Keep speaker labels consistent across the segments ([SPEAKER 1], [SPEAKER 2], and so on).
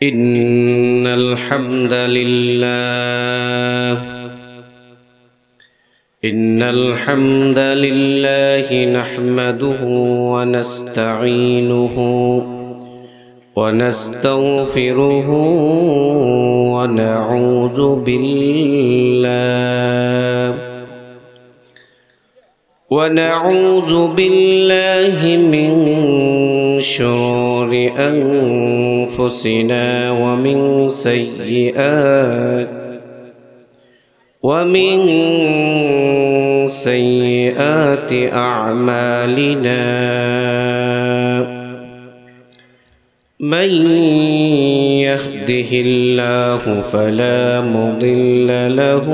[SPEAKER 1] إن الحمد لله نحمده ونستعينه ونستغفره ونعوذ بالله من شرور أنفسنا ومن سيئات أعمالنا من يهده الله فلا مضل له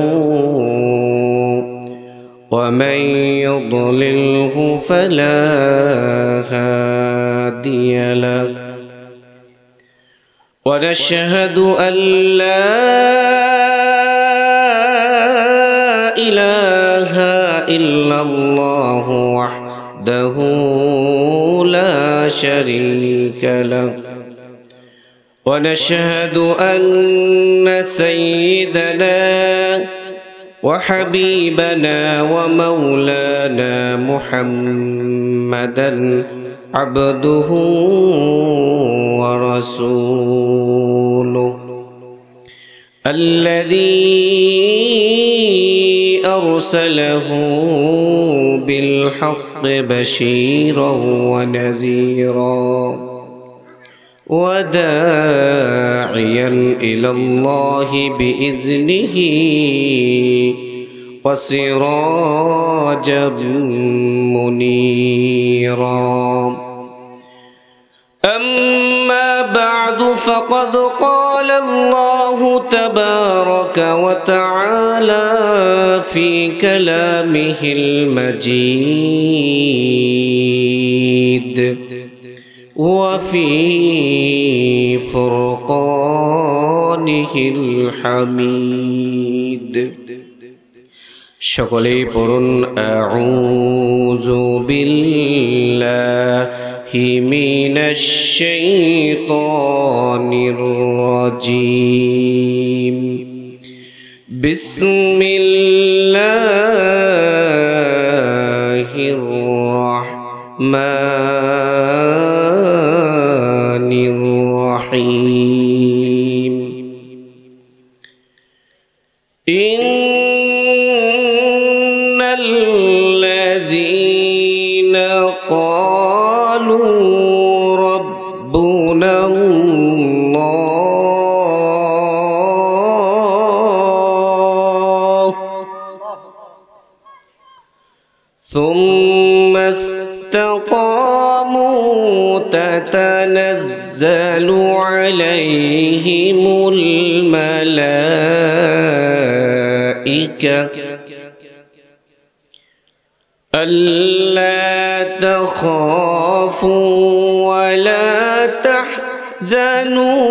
[SPEAKER 1] ومن يضلله فلا هادي له ونشهد أن لا إله إلا الله وحده لا شريك له ونشهد أن سيدنا وحبيبنا ومولانا محمدا عبده ورسوله الذي أرسله بالحق بشيرا ونذيرا وداعيا إلى الله بإذنه وسراجا منيرا أما بعد فقد قال الله تبارك وتعالى في كلامه المجيد وفي فرقانه الحميد সকলেই পড়ুন আউযু বিল্লাহি মিনাশ শাইতানির রাজীম বিসমিল্লাহির রাহমানির রাহিম الذين قالوا ربنا الله ثم استقاموا تتنزل عليهم الملائكة ألا تخافوا ولا تحزنوا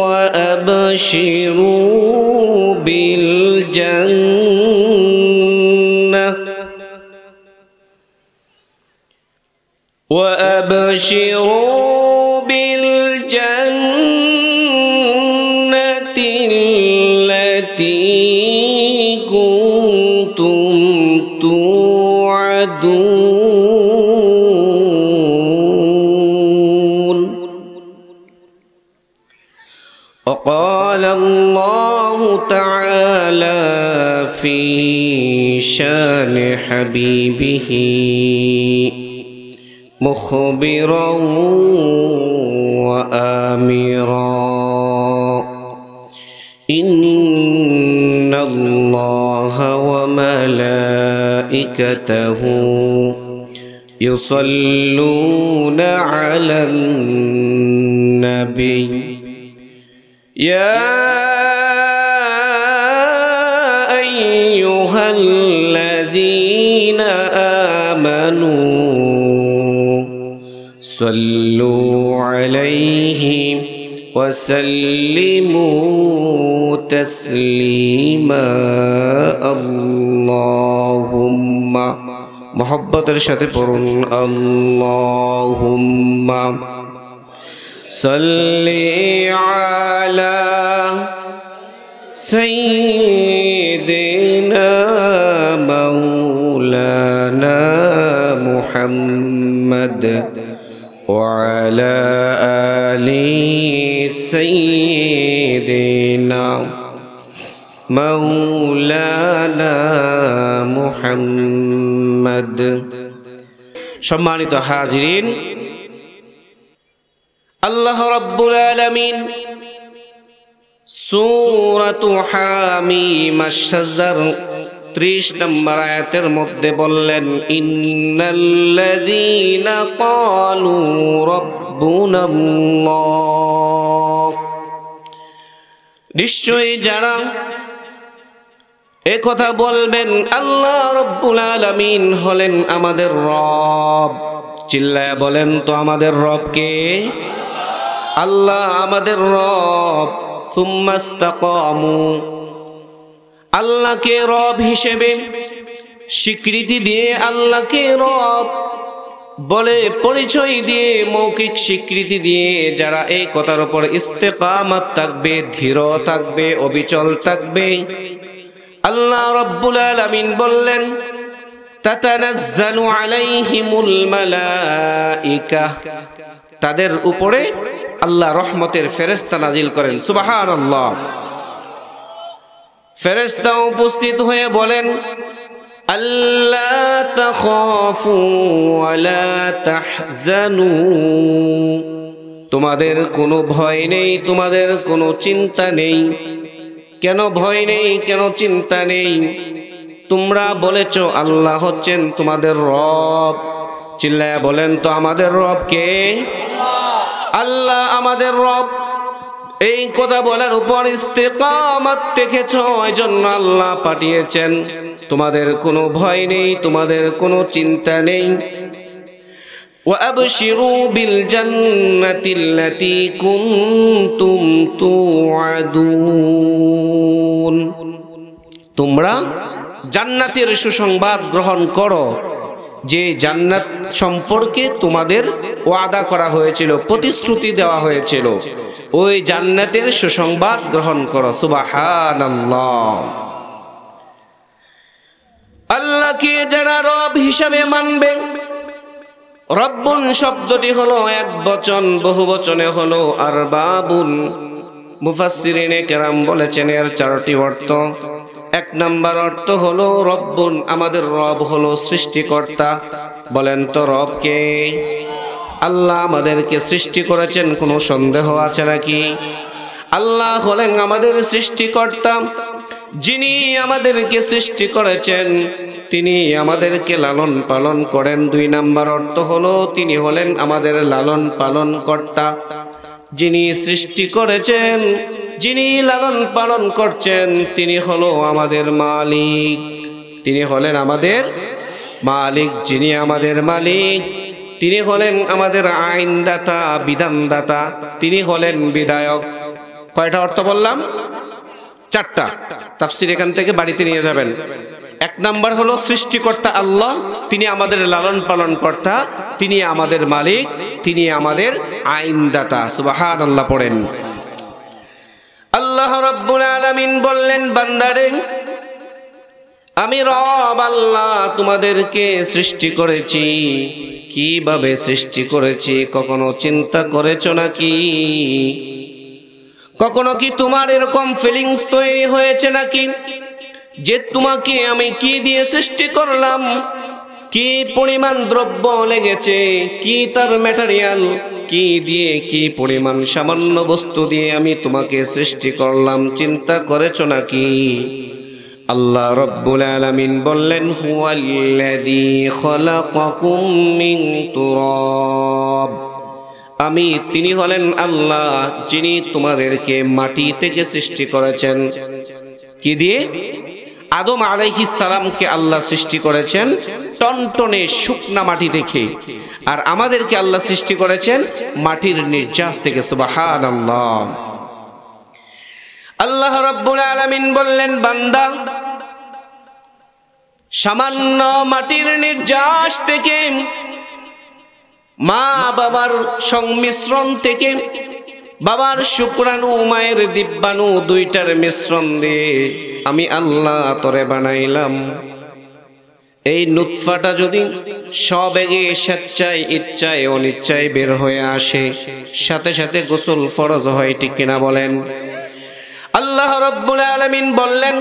[SPEAKER 1] وأبشروا بالجنة التي كنتم توعدون وقال الله تعالى في شان حبيبه مخبرا وآمرا إن الله وملائكته يصلون على النبي يا أيها الذين آمنوا صلوا عليه وسلموا تسليما اللهم محبت الشهادة পড়ুন اللهم সাল্লি আলা সাইয়্যিদিনা মাওলানা মুহাম্মদ ওয়া আলা আলি সাইয়্যিদিনা মাওলানা মুহাম্মদ। সম্মানিত হাজিরিন, আল্লাহ রাব্বুল আলামিন সূরাতু হামিম আশ-শাজর 30 নম্বর আয়াতের মধ্যে বললেন, ইন্নাল্লাযীনা ক্বালু রাব্বুনাল্লাহ, নিশ্চয়ই যারা একথা বলবেন আল্লাহ রাব্বুল আলামিন হলেন আমাদের রব। চিল্লায়া বলেন তো আমাদের রব কে? আল্লাহ আমাদের রব। সুম্মাস্তাকামু, আল্লাহকে রব হিসেবে স্বীকৃতি দিয়ে, আল্লাহকে রব বলে পরিচয় দিয়ে, মৌখিক স্বীকৃতি দিয়ে যারা এই কথার উপর ইস্তেকামত থাকবে, ধীর থাকবে, অবিচল থাকবে, আল্লাহ রাব্বুল আলামিন বললেন তাতানাজ্জালু আলাইহিমুল মালাইকা, তাদের উপরে আল্লাহ রহমতের ফেরেশতা নাজিল করেন। সুবহানাল্লাহ। ফেরেশতা উপস্থিত হয়ে বলেন, আল্লা তাখাফু ওয়া লা তাহজানু, তোমাদের কোনো ভয় নেই, তোমাদের কোনো চিন্তা নেই। কেন ভয় নেই, কেন চিন্তা নেই? তোমরা বলেছ আল্লাহ হচ্ছেন তোমাদের রব। চিল্লায়া বলেন তো আমাদের রব কে? আল্লাহ আমাদের রব। এই কথা বলার উপর ইস্তেকামত দেখেছ, এজন্য আল্লাহ পাঠিয়েছেন। তোমাদের কোনো ভয় নেই, তোমাদের কোনো চিন্তা নেই। وأبشروا بالجنة التي كنتم توعدون, তোমরা জান্নাতের সুসংবাদ গ্রহণ করো, যে জান্নাত সম্পর্কে তোমাদের ওয়াদা করা হয়েছিল, প্রতিশ্রুতি দেওয়া হয়েছিল, ওই জান্নাতের সুসংবাদ গ্রহণ করো। সুবহানাল্লাহ। আল্লাহকে যারা রব হিসাবে মানবে, রব্বুন শব্দটি হলো এক বচন, বহু বচনে হলো আরবাবুন। মুফাসসিরিনে কেরাম বলেছেন এর 4টি অর্থ। 1 নম্বর অর্থ হলো রব্বুন, আমাদের রব হলো সৃষ্টিকর্তা। বলেন তো রব কে? আল্লাহ আমাদেরকে সৃষ্টি করেছেন, কোনো সন্দেহ আছে নাকি? আল্লাহ হলেন আমাদের সৃষ্টিকর্তা। যিনি আমাদেরকে সৃষ্টি করেছেন তিনি আমাদেরকে লালন পালন করেন। 2 নম্বর অর্থ হলো তিনি হলেন আমাদের লালন পালন কর্তা। যিনি সৃষ্টি করেছেন, যিনি লালন পালন করছেন, তিনি হলো আমাদের মালিক। তিনি হলেন আমাদের মালিক। যিনি আমাদের মালিক তিনি হলেন আমাদের আইনদাতা, বিধানদাতা। তিনি হলেন বিধায়ক। কয়টা অর্থ বললাম? 4টা। তাফসীর এখান থেকে বাড়িতে নিয়ে যাবেন। 1 নম্বর হলো সৃষ্টিকর্তা আল্লাহ, তিনি আমাদের লালন পালন কর্তা, তিনি আমাদের মালিক, তিনি আমাদের আইনদাতা। সুবহানাল্লাহ পড়েন। আল্লাহ রাব্বুল আলামিন বললেন, বান্দারে আমি রব আল্লাহ তোমাদেরকে সৃষ্টি করেছি। কিভাবে সৃষ্টি করেছি কখনো চিন্তা করেছো নাকি? কখনো কি তোমার এরকম ফিলিংস তৈরি হয়েছে নাকি যে তোমাকে আমি কি দিয়ে সৃষ্টি করলাম, কি পরিমাণ দ্রব্য লেগেছে, কি তার ম্যাটেরিয়াল, কি দিয়ে, কি পরিমাণ সামান্য বস্তু দিয়ে আমি তোমাকে সৃষ্টি করলাম, চিন্তা করেছো নাকি? আল্লাহ রাব্বুল আলামিন বললেন, হুয়াল্লাযী খালাকাকুম মিন তুরাব, আমি তিনি হলেন আল্লাহ যিনি তোমাদেরকে মাটি থেকে সৃষ্টি করেছেন। কি দিয়ে? আদম আলাইহিস সালামকে আল্লাহ সৃষ্টি করেছেন টনটনে শুকনা মাটি থেকে, আর আমাদেরকে আল্লাহ সৃষ্টি করেছেন মাটির নির্যাস থেকে। সুবহানাল্লাহ। আল্লাহ রাব্বুল আলামিন বললেন, বান্দা সামান্য মাটির নির্যাস থেকে, মা বাবার সংমিশ্রণ থেকে বাবার শুক্রাণু মায়ের দিব্যাণু দুইটার মিশ্রণ দিয়ে আমি আল্লাহ তোরে বানাইলাম। এই নুতফাটা যদি সবেগে স্বেচ্ছায় ইচ্ছায় অনিচ্ছায় বের হয়ে আসে, সাথে সাথে গোসল ফরজ হয়, ঠিক কিনা বলেন? আল্লাহ রাব্বুল আলামিন বললেন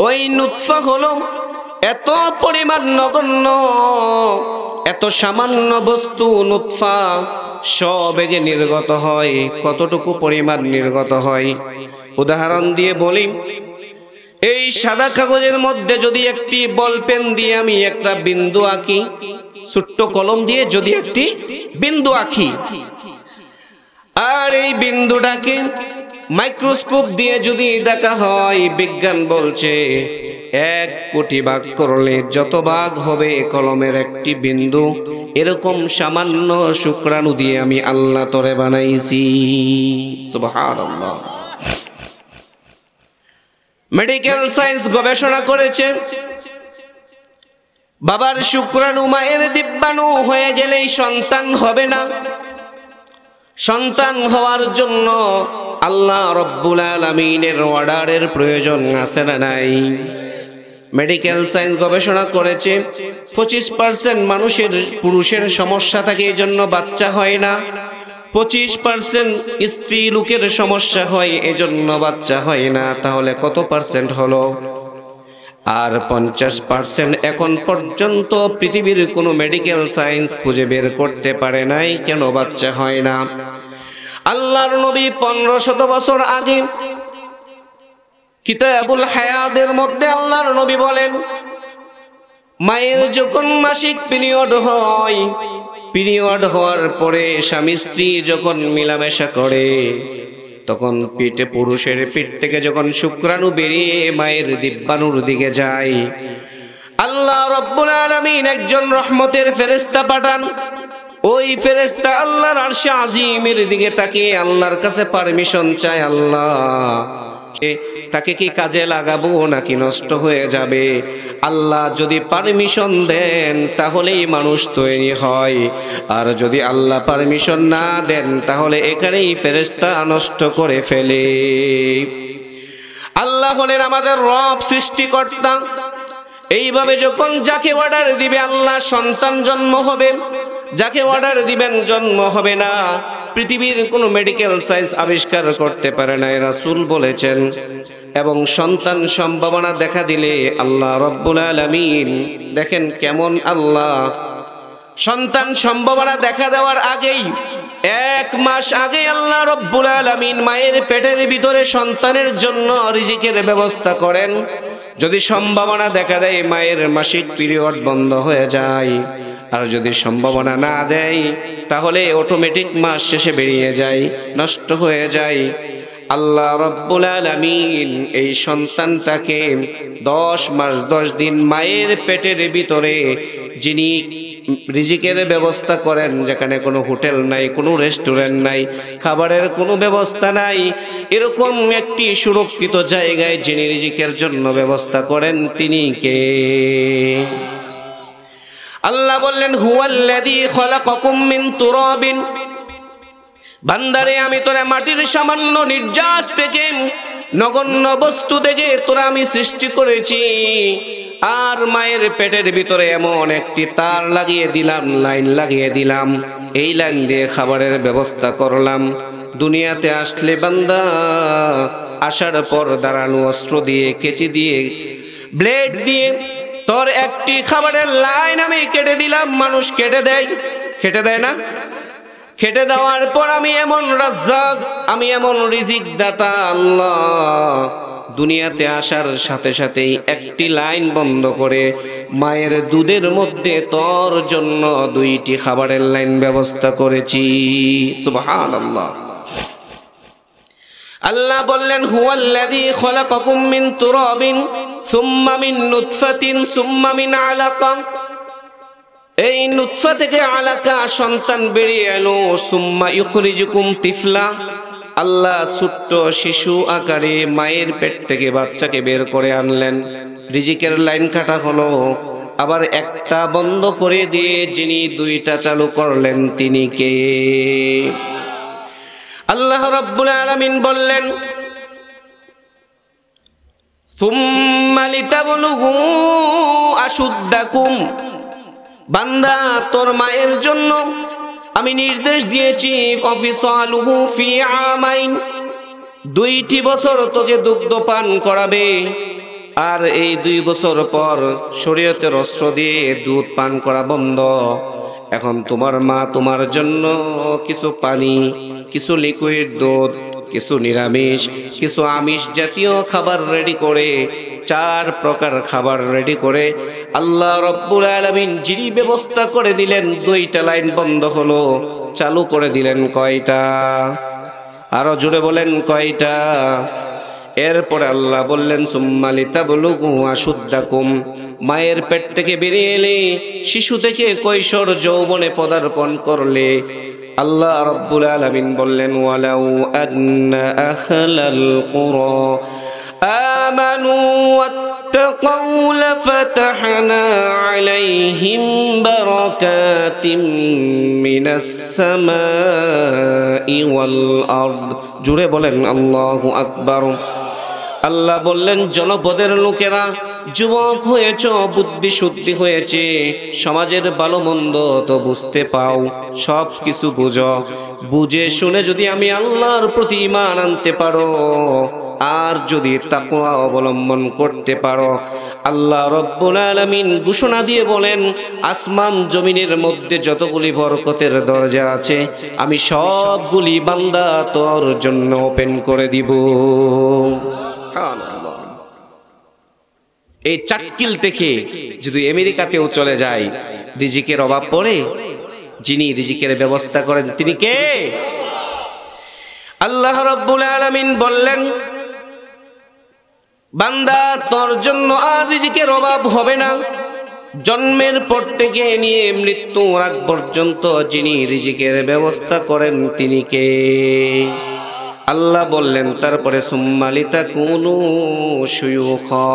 [SPEAKER 1] ওই নুতফা হলো এত পরিমাণ নগণ্য, এত সামান্য বস্তু নুতফা সবেগে নির্গত হয়। কতটুকু পরিমাণ নির্গত হয় উদাহরণ দিয়ে বলি, এই সাদা কাগজের মধ্যে যদি একটি বল পেন দিয়ে আমি একটা বিন্দু আঁকি, ছোট্ট কলম দিয়ে যদি একটি বিন্দু আঁকি, আর এই বিন্দুটাকে মাইক্রোস্কোপ দিয়ে যদি দেখা হয়, বিজ্ঞান বলছে 1 কোটি ভাগ করলে যত ভাগ হবে কলমের একটি বিন্দু, এরকম সামান্য শুক্রাণু দিয়ে আমি আল্লাহ তোরে বানাইছি। সুবহানাল্লাহ। মেডিকেল সায়েন্স গবেষণা করেছে বাবার শুক্রাণু মায়ের দিব্যাণু হয়ে গেলেই সন্তান হবে না। সন্তান হওয়ার জন্য আল্লাহ রাব্বুল আলামিনের অর্ডারের প্রয়োজন আছে না নাই? মেডিকেল সায়েন্স গবেষণা করেছে 25% মানুষের পুরুষের সমস্যা থাকে, এই জন্য বাচ্চা হয় না। 25% স্ত্রী লোকের সমস্যা হয়, এজন্য বাচ্চা হয় না। তাহলে কত পার্সেন্ট হলো? আর 50% এখন পর্যন্ত পৃথিবীর কোনো মেডিকেল সায়েন্স খুঁজে বের করতে পারে নাই কেন বাচ্চা হয় না। আল্লাহর নবী 1500 বছর আগে কিতাবুল হায়াতের মধ্যে আল্লাহর নবী বলেন, মায়ের যখন মাসিক পিরিয়ড হয়, পিরিয়ড হওয়ার পরে স্বামী স্ত্রী যখন মিলামেশা করে, তখন পেটে পুরুষের পেট থেকে যখন শুক্রাণু বেরিয়ে মায়ের দিব্যাণুর দিকে যায়, আল্লাহ রাব্বুল আলামিন একজন রহমতের ফেরেশতা পাঠান। ওই ফেরেশতা আল্লাহর আরশে আজিমের দিকে তাকিয়ে আল্লাহর কাছে পারমিশন চায়, আল্লাহ তাকে কি কাজে লাগাবো নাকি নষ্ট হয়ে যাবে? আল্লাহ যদি পারমিশন দেন তাহলেই মানুষ তৈরি হয়, আর যদি আল্লাহ পারমিশন না দেন তাহলে এখানেই ফেরেশতা নষ্ট করে ফেলে। আল্লাহ হলেন আমাদের রব, সৃষ্টিকর্তা। এইভাবে যখন যাকে অর্ডার দিবে আল্লাহ সন্তান জন্ম হবে, যাকে অর্ডার দিবেন জন্ম হবে না। পৃথিবীর কোনো মেডিকেল সায়েন্স আবিষ্কার করতে পারে না, রাসূল বলেছেন। এবং সন্তান সম্ভাবনা দেখা দিলে আল্লাহ রাব্বুল আলামিন দেখেন কেমন আল্লাহ, সন্তান সম্ভাবনা দেখা দেওয়ার আগেই 1 মাস আগে আল্লাহ রাব্বুল আলামিন মায়ের পেটের ভিতরে সন্তানের জন্য রিজিকের ব্যবস্থা করেন। যদি সম্ভাবনা দেখা দেয় মায়ের মাসিক পিরিয়ড বন্ধ হয়ে যায়, আর যদি সম্ভাবনা না দেয় তাহলে অটোমেটিক মাস শেষে বেরিয়ে যায়, নষ্ট হয়ে যায়। আল্লাহ রাব্বুল আলামিন এই সন্তানটাকে 10 মাস 10 দিন মায়ের পেটের ভিতরে যিনি রিজিকের ব্যবস্থা করেন, যেখানে কোনো হোটেল নাই, কোনো রেস্টুরেন্ট নাই, খাবারের কোনো ব্যবস্থা নাই, এরকম একটি সুরক্ষিত জায়গায় যিনি রিজিকের জন্য ব্যবস্থা করেন, তিনি কে? আল্লাহ বললেন, হুয়াল্লাযী খালাকাকুম মিন তুরাবিন। বান্দারে আমি তোরা মাটির সামান্য নির্যাস থেকে, নগণ্য বস্তু থেকে তোরা আমি সৃষ্টি করেছি, আর মায়ের পেটের ভিতরে এমন একটি তার লাগিয়ে দিলাম, লাইন লাগিয়ে দিলাম, এই লাইন দিয়ে খাবারের ব্যবস্থা করলাম। দুনিয়াতে আসলে বান্দা আসার পর দাঁড়ানো অস্ত্র দিয়ে, কেচি দিয়ে, ব্লেড দিয়ে তোর একটি খাবারের লাইন আমি কেটে দিলাম। মানুষ কেটে দেয় না? কেটে দেওয়ার পর আমি এমন রাজ্জাক, আমি এমন রিজিক দাতা আল্লাহ, দুনিয়াতে আসার সাথে সাথেই একটি লাইন বন্ধ করে মায়ের দুধের মধ্যে তোর জন্য 2টি খাবারের লাইন ব্যবস্থা করেছি। সুবহানাল্লাহ। আল্লাহ বললেন, হুয়াল্লাযী খালাকাকুম মিন তুরাবিন সুম্মা মিন নুতফাতিন সুম্মা মিন আলাকা। এই নুতফা থেকে আলাকা সন্তান বেরিয়ে এলো, সুম্মা ইখরিজুকুম তিফলা। আল্লাহ ছোট্ট শিশু আকারে মায়ের পেট থেকে বাচ্চাকে বের করে আনলেন। রিজিকের লাইন কাটা হলো, আবার একটা বন্ধ করে দিয়ে যিনি 2টা চালু করলেন তিনি কে? আল্লাহ রাব্বুল আলামিন বললেন সুম্মা লিতাবলুগু আশুদ্দাকুম, বান্দা তোর মায়ের জন্য আমি নির্দেশ দিয়েছি অফিসালুহু ফি আমাইন, 2টি বছর তোকে দুগ্ধ পান করাবে, আর এই 2 বছর পর শরীয়তের অস্ত্র দিয়ে দুধ পান করা বন্ধ। এখন তোমার মা তোমার জন্য কিছু পানি, কিছু লিকুইড দুধ, কিছু নিরামিষ, কিছু আমিষ জাতীয় খাবার রেডি করে, 4 প্রকার খাবার রেডি করে আল্লাহ রাব্বুল আলামিন যিনি ব্যবস্থা করে দিলেন। 2টা লাইন বন্ধ হলো, চালু করে দিলেন কয়টা? আরো জোরে বলেন কয়টা? এরপরে আল্লাহ বললেন সুম্মা লিতাবলুগু আশুদ্দাকুম, মায়ের পেট থেকে বেরিয়ে এলে, শিশু থেকে কৈশোর যৌবনে পদার্পণ করলে, আল্লাহ রাব্বুল আলামিন বললেন ওয়ালাউ আন্না আহলাল কুরা আমানু ওয়াত্তাকাউ লাফাতাহনা আলাইহিম বারাকাতিম মিনাস সামাই ওয়াল আরদ। জুড়ে বলেন আল্লাহু আকবার। আল্লাহ বললেন জনপদের লোকেরা, যুবক হয়েছ, বুদ্ধি শুদ্ধি হয়েছে, সমাজের ভালো মন্দ তো বুঝতে পাও, সব কিছু বুঝো, বুঝে শুনে যদি আমি আল্লাহর প্রতি ঈমান আনতে পারো, আর যদি তাকওয়া অবলম্বন করতে পারো, আল্লাহ রাব্বুল আলামিন ঘোষণা দিয়ে বলেন আসমান জমিনের মধ্যে যতগুলি বরকতের দরজা আছে আমি সবগুলি বান্দা তোর জন্য ওপেন করে দিব। এই চাটকিল থেকে যদি আমেরিকাতেও চলে যায়, রিজিকের অভাব পড়ে, যিনি রিজিকের ব্যবস্থা করেন তিনি কে? আল্লাহ রাব্বুল আলামিন বললেন বান্দা তোর জন্য আর রিজিকের অভাব হবে না। জন্মের পর থেকে নিয়ে মৃত্যুর আগ পর্যন্ত যিনি রিজিকের ব্যবস্থা করেন তিনি কে? আল্লাহ বললেন তারপরে সুম্মা লিতাকুনু শুয়ুখা,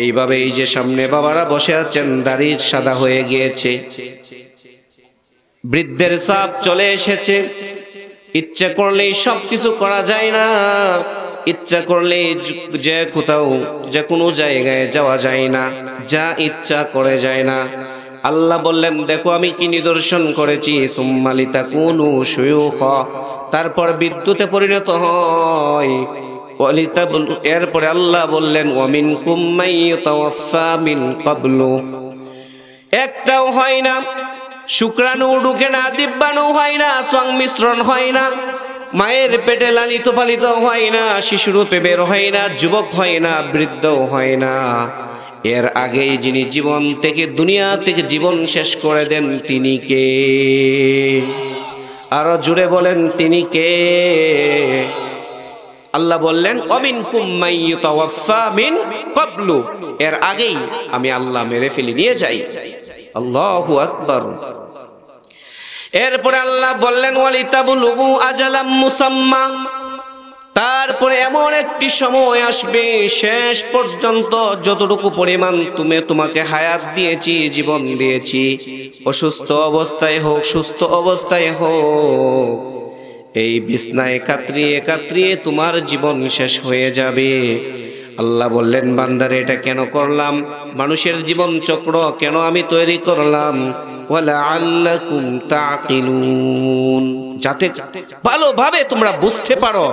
[SPEAKER 1] এইভাবে এই যে সামনে বাবারা বসে আছেন, দাড়ি সাদা হয়ে গিয়েছে, বৃদ্ধের চাপ চলে এসেছে, ইচ্ছা করলেই সবকিছু করা যায় না, ইচ্ছা করলে যে কোথাও যে কোনো জায়গায় যাওয়া যায় না, যা ইচ্ছা করে যায় না। আল্লাহ বললেন দেখো আমি কি নিদর্শন করেছি, সুম্মা লিতাকুনু শুয়ুখা, তারপর বিদ্যুতে পরিণত হয়। এরপরে আল্লাহ বললেন ওয়ামিনকুম মাইয়াতাওয়াফা মিন ক্বাবলু, একটাও হয় না, শুক্রাণু ঢুকে না, দিব্যাণু হয় না, সংমিশ্রণ হয় না, মায়ের পেটে লালিত পালিত হয় না, শিশুরূপে বের হয় না, যুবক হয় না, বৃদ্ধও হয় না। এর আগেই যিনি জীবন থেকে দুনিয়া থেকে জীবন শেষ করে দেন তিনি কে? আরো জুড়ে বলেন তিনি কে? আল্লাহ বললেন ওয়ামিনকুম মাইয়াতাওয়াফা মিন ক্বাবলু, এর আগেই আমি আল্লাহ মেরে ফেলে নিয়ে যাই। আল্লাহু আকবার। এরপরে আল্লাহ বললেন ওয়ালিতাবলুগু আজালাম মুসাম্মা, তারপরে এমন একটি সময় আসবে শেষ পর্যন্ত যতটুকু পরিমাণ তোমাকে হায়াত দিয়েছি, জীবন দিয়েছি, অসুস্থ অবস্থায় হোক সুস্থ অবস্থায় হোক, এই বিছনায় কাতরিয়ে কাতরিয়ে তোমার জীবন শেষ হয়ে যাবে। আল্লাহ বললেন বান্দারে এটা কেন করলাম, মানুষের জীবন চক্র কেন আমি তৈরি করলাম, ওয়ালাআল্লাকুম তাকিলুন, যাতে ভালোভাবে তোমরা বুঝতে পারো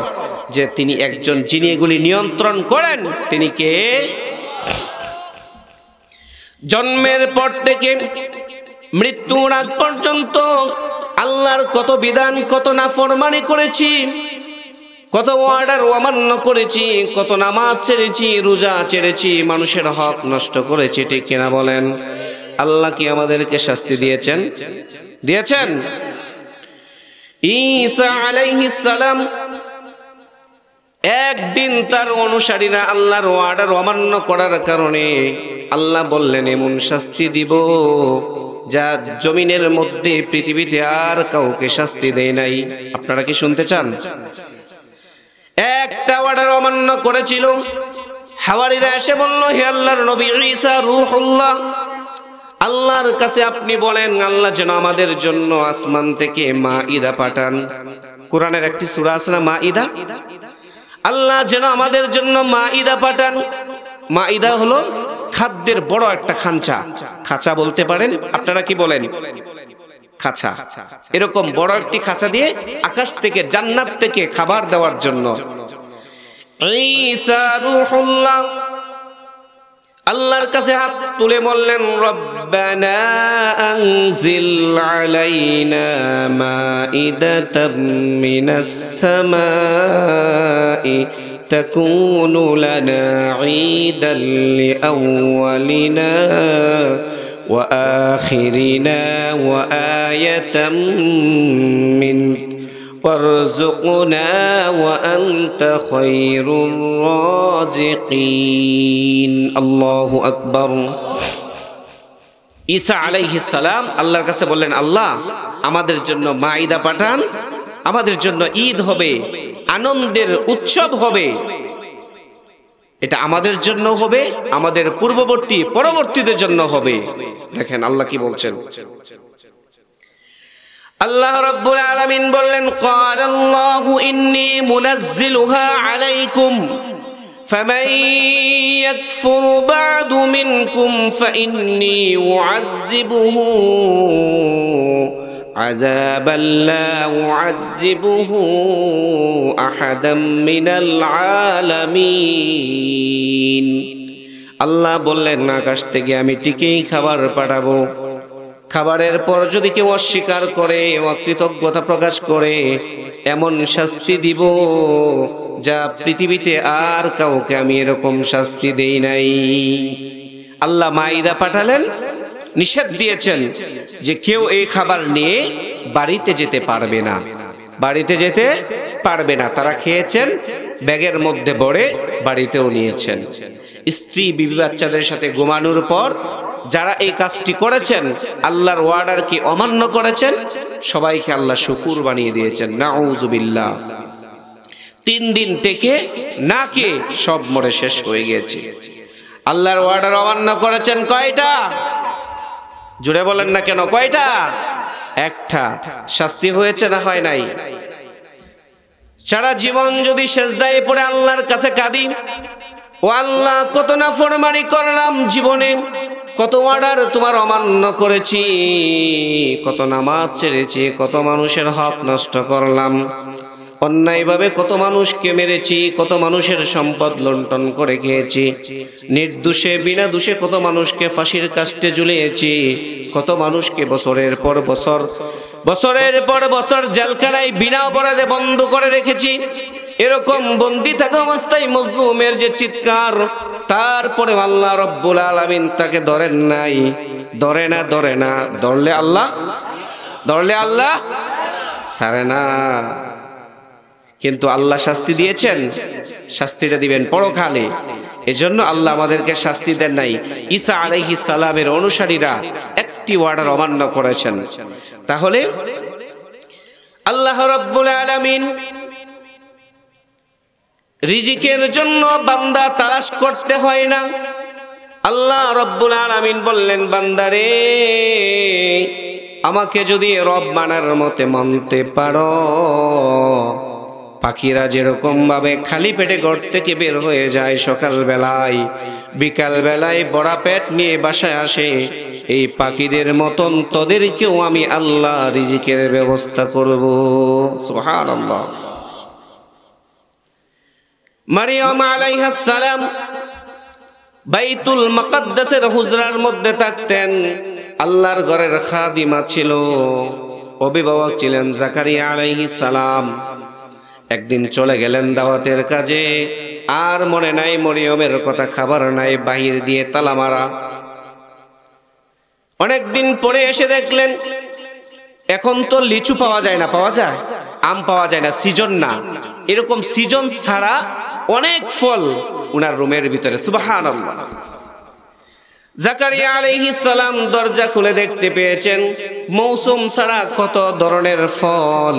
[SPEAKER 1] যে তিনি একজন যিনি এগুলি নিয়ন্ত্রণ করেন তিনি কে। জন্মের পর থেকে মৃত্যুর আগ পর্যন্ত আল্লাহর কত বিধান, কত নাফরমানি করেছি, কত অর্ডার অমান্য করেছি, কত নামাজ ছেড়েছি, রোজা ছেড়েছি, মানুষের হক নষ্ট করেছি, ঠিক কিনা বলেন? আল্লাহ কি আমাদেরকে শাস্তি দিয়েছেন? দিয়েছেন। ঈসা আলাইহিস সালাম একদিন তার অনুসারীরা আল্লাহর অর্ডার অমান্য করার কারণে আল্লাহ বললেন এমন শাস্তি দিব যা জমিনের মধ্যে পৃথিবীতে আর কাউকে শাস্তি দেয় নাই। আপনারা কি শুনতে চান? একটা অর্ডার অমান্য করেছিল, হাওয়ারীরা এসে বলল হে আল্লাহর নবী ঈসা রূহুল্লাহ, আল্লাহর কাছে আপনি বলেন আল্লাহ যেন আমাদের জন্য আসমান থেকে মাইদা পাঠান। কোরআনের একটি সূরা আছে না মাইদা, আল্লাহ যেন আমাদের জন্য মাইদা পাঠান। মাইদা হলো খাদ্যের বড় একটা খাঁচা, খাঁচা বলতে পারেন, আপনারা কি বলেন? খাঁচা। এরকম বড় একটি খাঁচা দিয়ে আকাশ থেকে, জান্নাত থেকে খাবার দেওয়ার জন্য। ঈসা রূহুল্লাহ আল্লাহর কাছে হাত তুলে বললেন, রব্বানা আনজিল আলাইনা মাইদাতাম মিনাস সামাই তাকুনু লানা ঈদান লিআউয়ালিনা ওয়া আখিরিনা ওয়া আয়াতাম মিনক ওয়ারযুকনা ওয়া আনতা খায়রুর রাযিকিন। আল্লাহু আকবার। ঈসা আলাইহিস সালাম আল্লাহর কাছে বললেন, আল্লাহ আমাদের জন্য মাইদা পাঠান, আমাদের জন্য ঈদ হবে, আনন্দের উৎসব হবে। এটা আমাদের জন্য হবে, আমাদের পূর্ববর্তী পরবর্তীদের জন্য হবে। দেখেন আল্লাহ কি বলছেন। আল্লাহ রাব্বুল আলামিন বললেন, ক্বালাল্লাহু ইন্নী মুনাজ্জিলুহা আলাইকুম ফামান ইয়াকফুর বা'দু মিনকুম ফাইন্নী উ'আযিবুহু আযাবান লা উ'আযিবুহু আহাদাম মিনাল আলামিন। আল্লাহ বললেন, আকাশ থেকে আমি ঠিকই খাবার পাঠাবো, খাবারের পর যদি কেউ অস্বীকার করে, অকৃতজ্ঞতা প্রকাশ করে, এমন শাস্তি দিব যা পৃথিবীতে আর কাউকে আমি এরকম শাস্তি দেই নাই। আল্লাহ মাইদা পাঠালেন, নিষেধ দিয়েছেন যে কেউ এই খাবার নিয়ে বাড়িতে যেতে পারবে না, বাড়িতে যেতে পারবে না। তারা খেয়েছেন, ব্যাগের মধ্যে ভরে বাড়িতেও নিয়েছেন। স্ত্রী বিবি বাচ্চাদের সাথে ঘুমানোর পর যারা এই কাজটি করেছেন, আল্লাহর ওয়ার্ডার কি অমান্য করেছেন, সবাইকে আল্লাহ শুকুর বানিয়ে দিয়েছেন। নাউজুবিল্লাহ। 3 দিন থেকে না খেয়ে সব মরে শেষ হয়ে গেছে। আল্লাহর ওয়ার্ডার অমান্য করেছেন কয়টা? জুড়ে বলেন না কেন, কয়টা? একটা। শাস্তি হয়েছে না হয় নাই? সারা জীবন যদি সেজদায় পড়ে আল্লাহর কাছে কাঁদি, ও আল্লাহ কত নাফরমানি করলাম জীবনে, কত অর্ডার তোমার অমান্য করেছি, কত নামাজ ছেড়েছি, কত মানুষের হক নষ্ট করলাম, অন্যায়ভাবে কত মানুষকে মেরেছি, কত মানুষের সম্পদ লুণ্ঠন করে খেয়েছি, নির্দোষে বিনা দোষে কত মানুষকে ফাঁসির কাস্টে ঝুলিয়েছি, কত মানুষকে বছরের পর বছর, বছরের পর বছর জেলখানায় বিনা অপরাধে বন্ধ করে রেখেছি। এরকম বন্দী থাকা অবস্থায় মজলুমের যে চিৎকার, তারপরে আল্লাহ রব্বুল আলামিন তাকে ধরেন নাই। ধরে না, ধরে না, ধরলে আল্লাহ ছাড়ে না। কিন্তু আল্লাহ শাস্তি দিয়েছেন, শাস্তিটা দিবেন পরকালে। এজন্য আল্লাহ আমাদেরকে শাস্তি দেন নাই। ঈসা আলাইহিস সালামের অনুসারীরা একটি ওয়ার্ডার অমান্য করেছেন। তাহলে আল্লাহ রাব্বুল আলামিন রিজিকের জন্য বান্দা তালাশ করতে হয় না। আল্লাহ রাব্বুল আলামিন বললেন, বান্দারে আমাকে যদি রব মানার মতে মানতে পারো, পাখিরা যেরকম ভাবে খালি পেটে ঘর থেকে বের হয়ে যায় সকাল বেলায়, বিকাল বেলায় ভরা পেট নিয়ে বাসায় আসে, এই পাখিদের মতন তোদেরকেও আমি আল্লাহ রিজিকের ব্যবস্থা করব। সুবহানাল্লাহ। মারিয়াম আলাইহিস সালাম বাইতুল মুকাদ্দাসের হুজরার মধ্যে থাকতেন। আল্লাহর ঘরের খাদিমা ছিল, অভিভাবক ছিলেন জাকারিয়া আলাইহিস সালাম। একদিন চলে গেলেন দাওয়াতের কাজে, আর মনে নাই মরিয়মের কথা, খাবার নাই, বাহির দিয়ে তালা মারা। অনেকদিন পরে এসে দেখলেন এখন তো লিচু পাওয়া যায় না, পাওয়া যায়, আম পাওয়া যায় না, সিজন না। এরকম সিজন ছাড়া অনেক ফল উনার রুমের ভিতরে। সুবহানাল্লাহ। জাকারিয়া আলাইহিস সালাম দরজা খুলে দেখতে পেয়েছেন মৌসুম ছাড়া কত ধরনের ফল।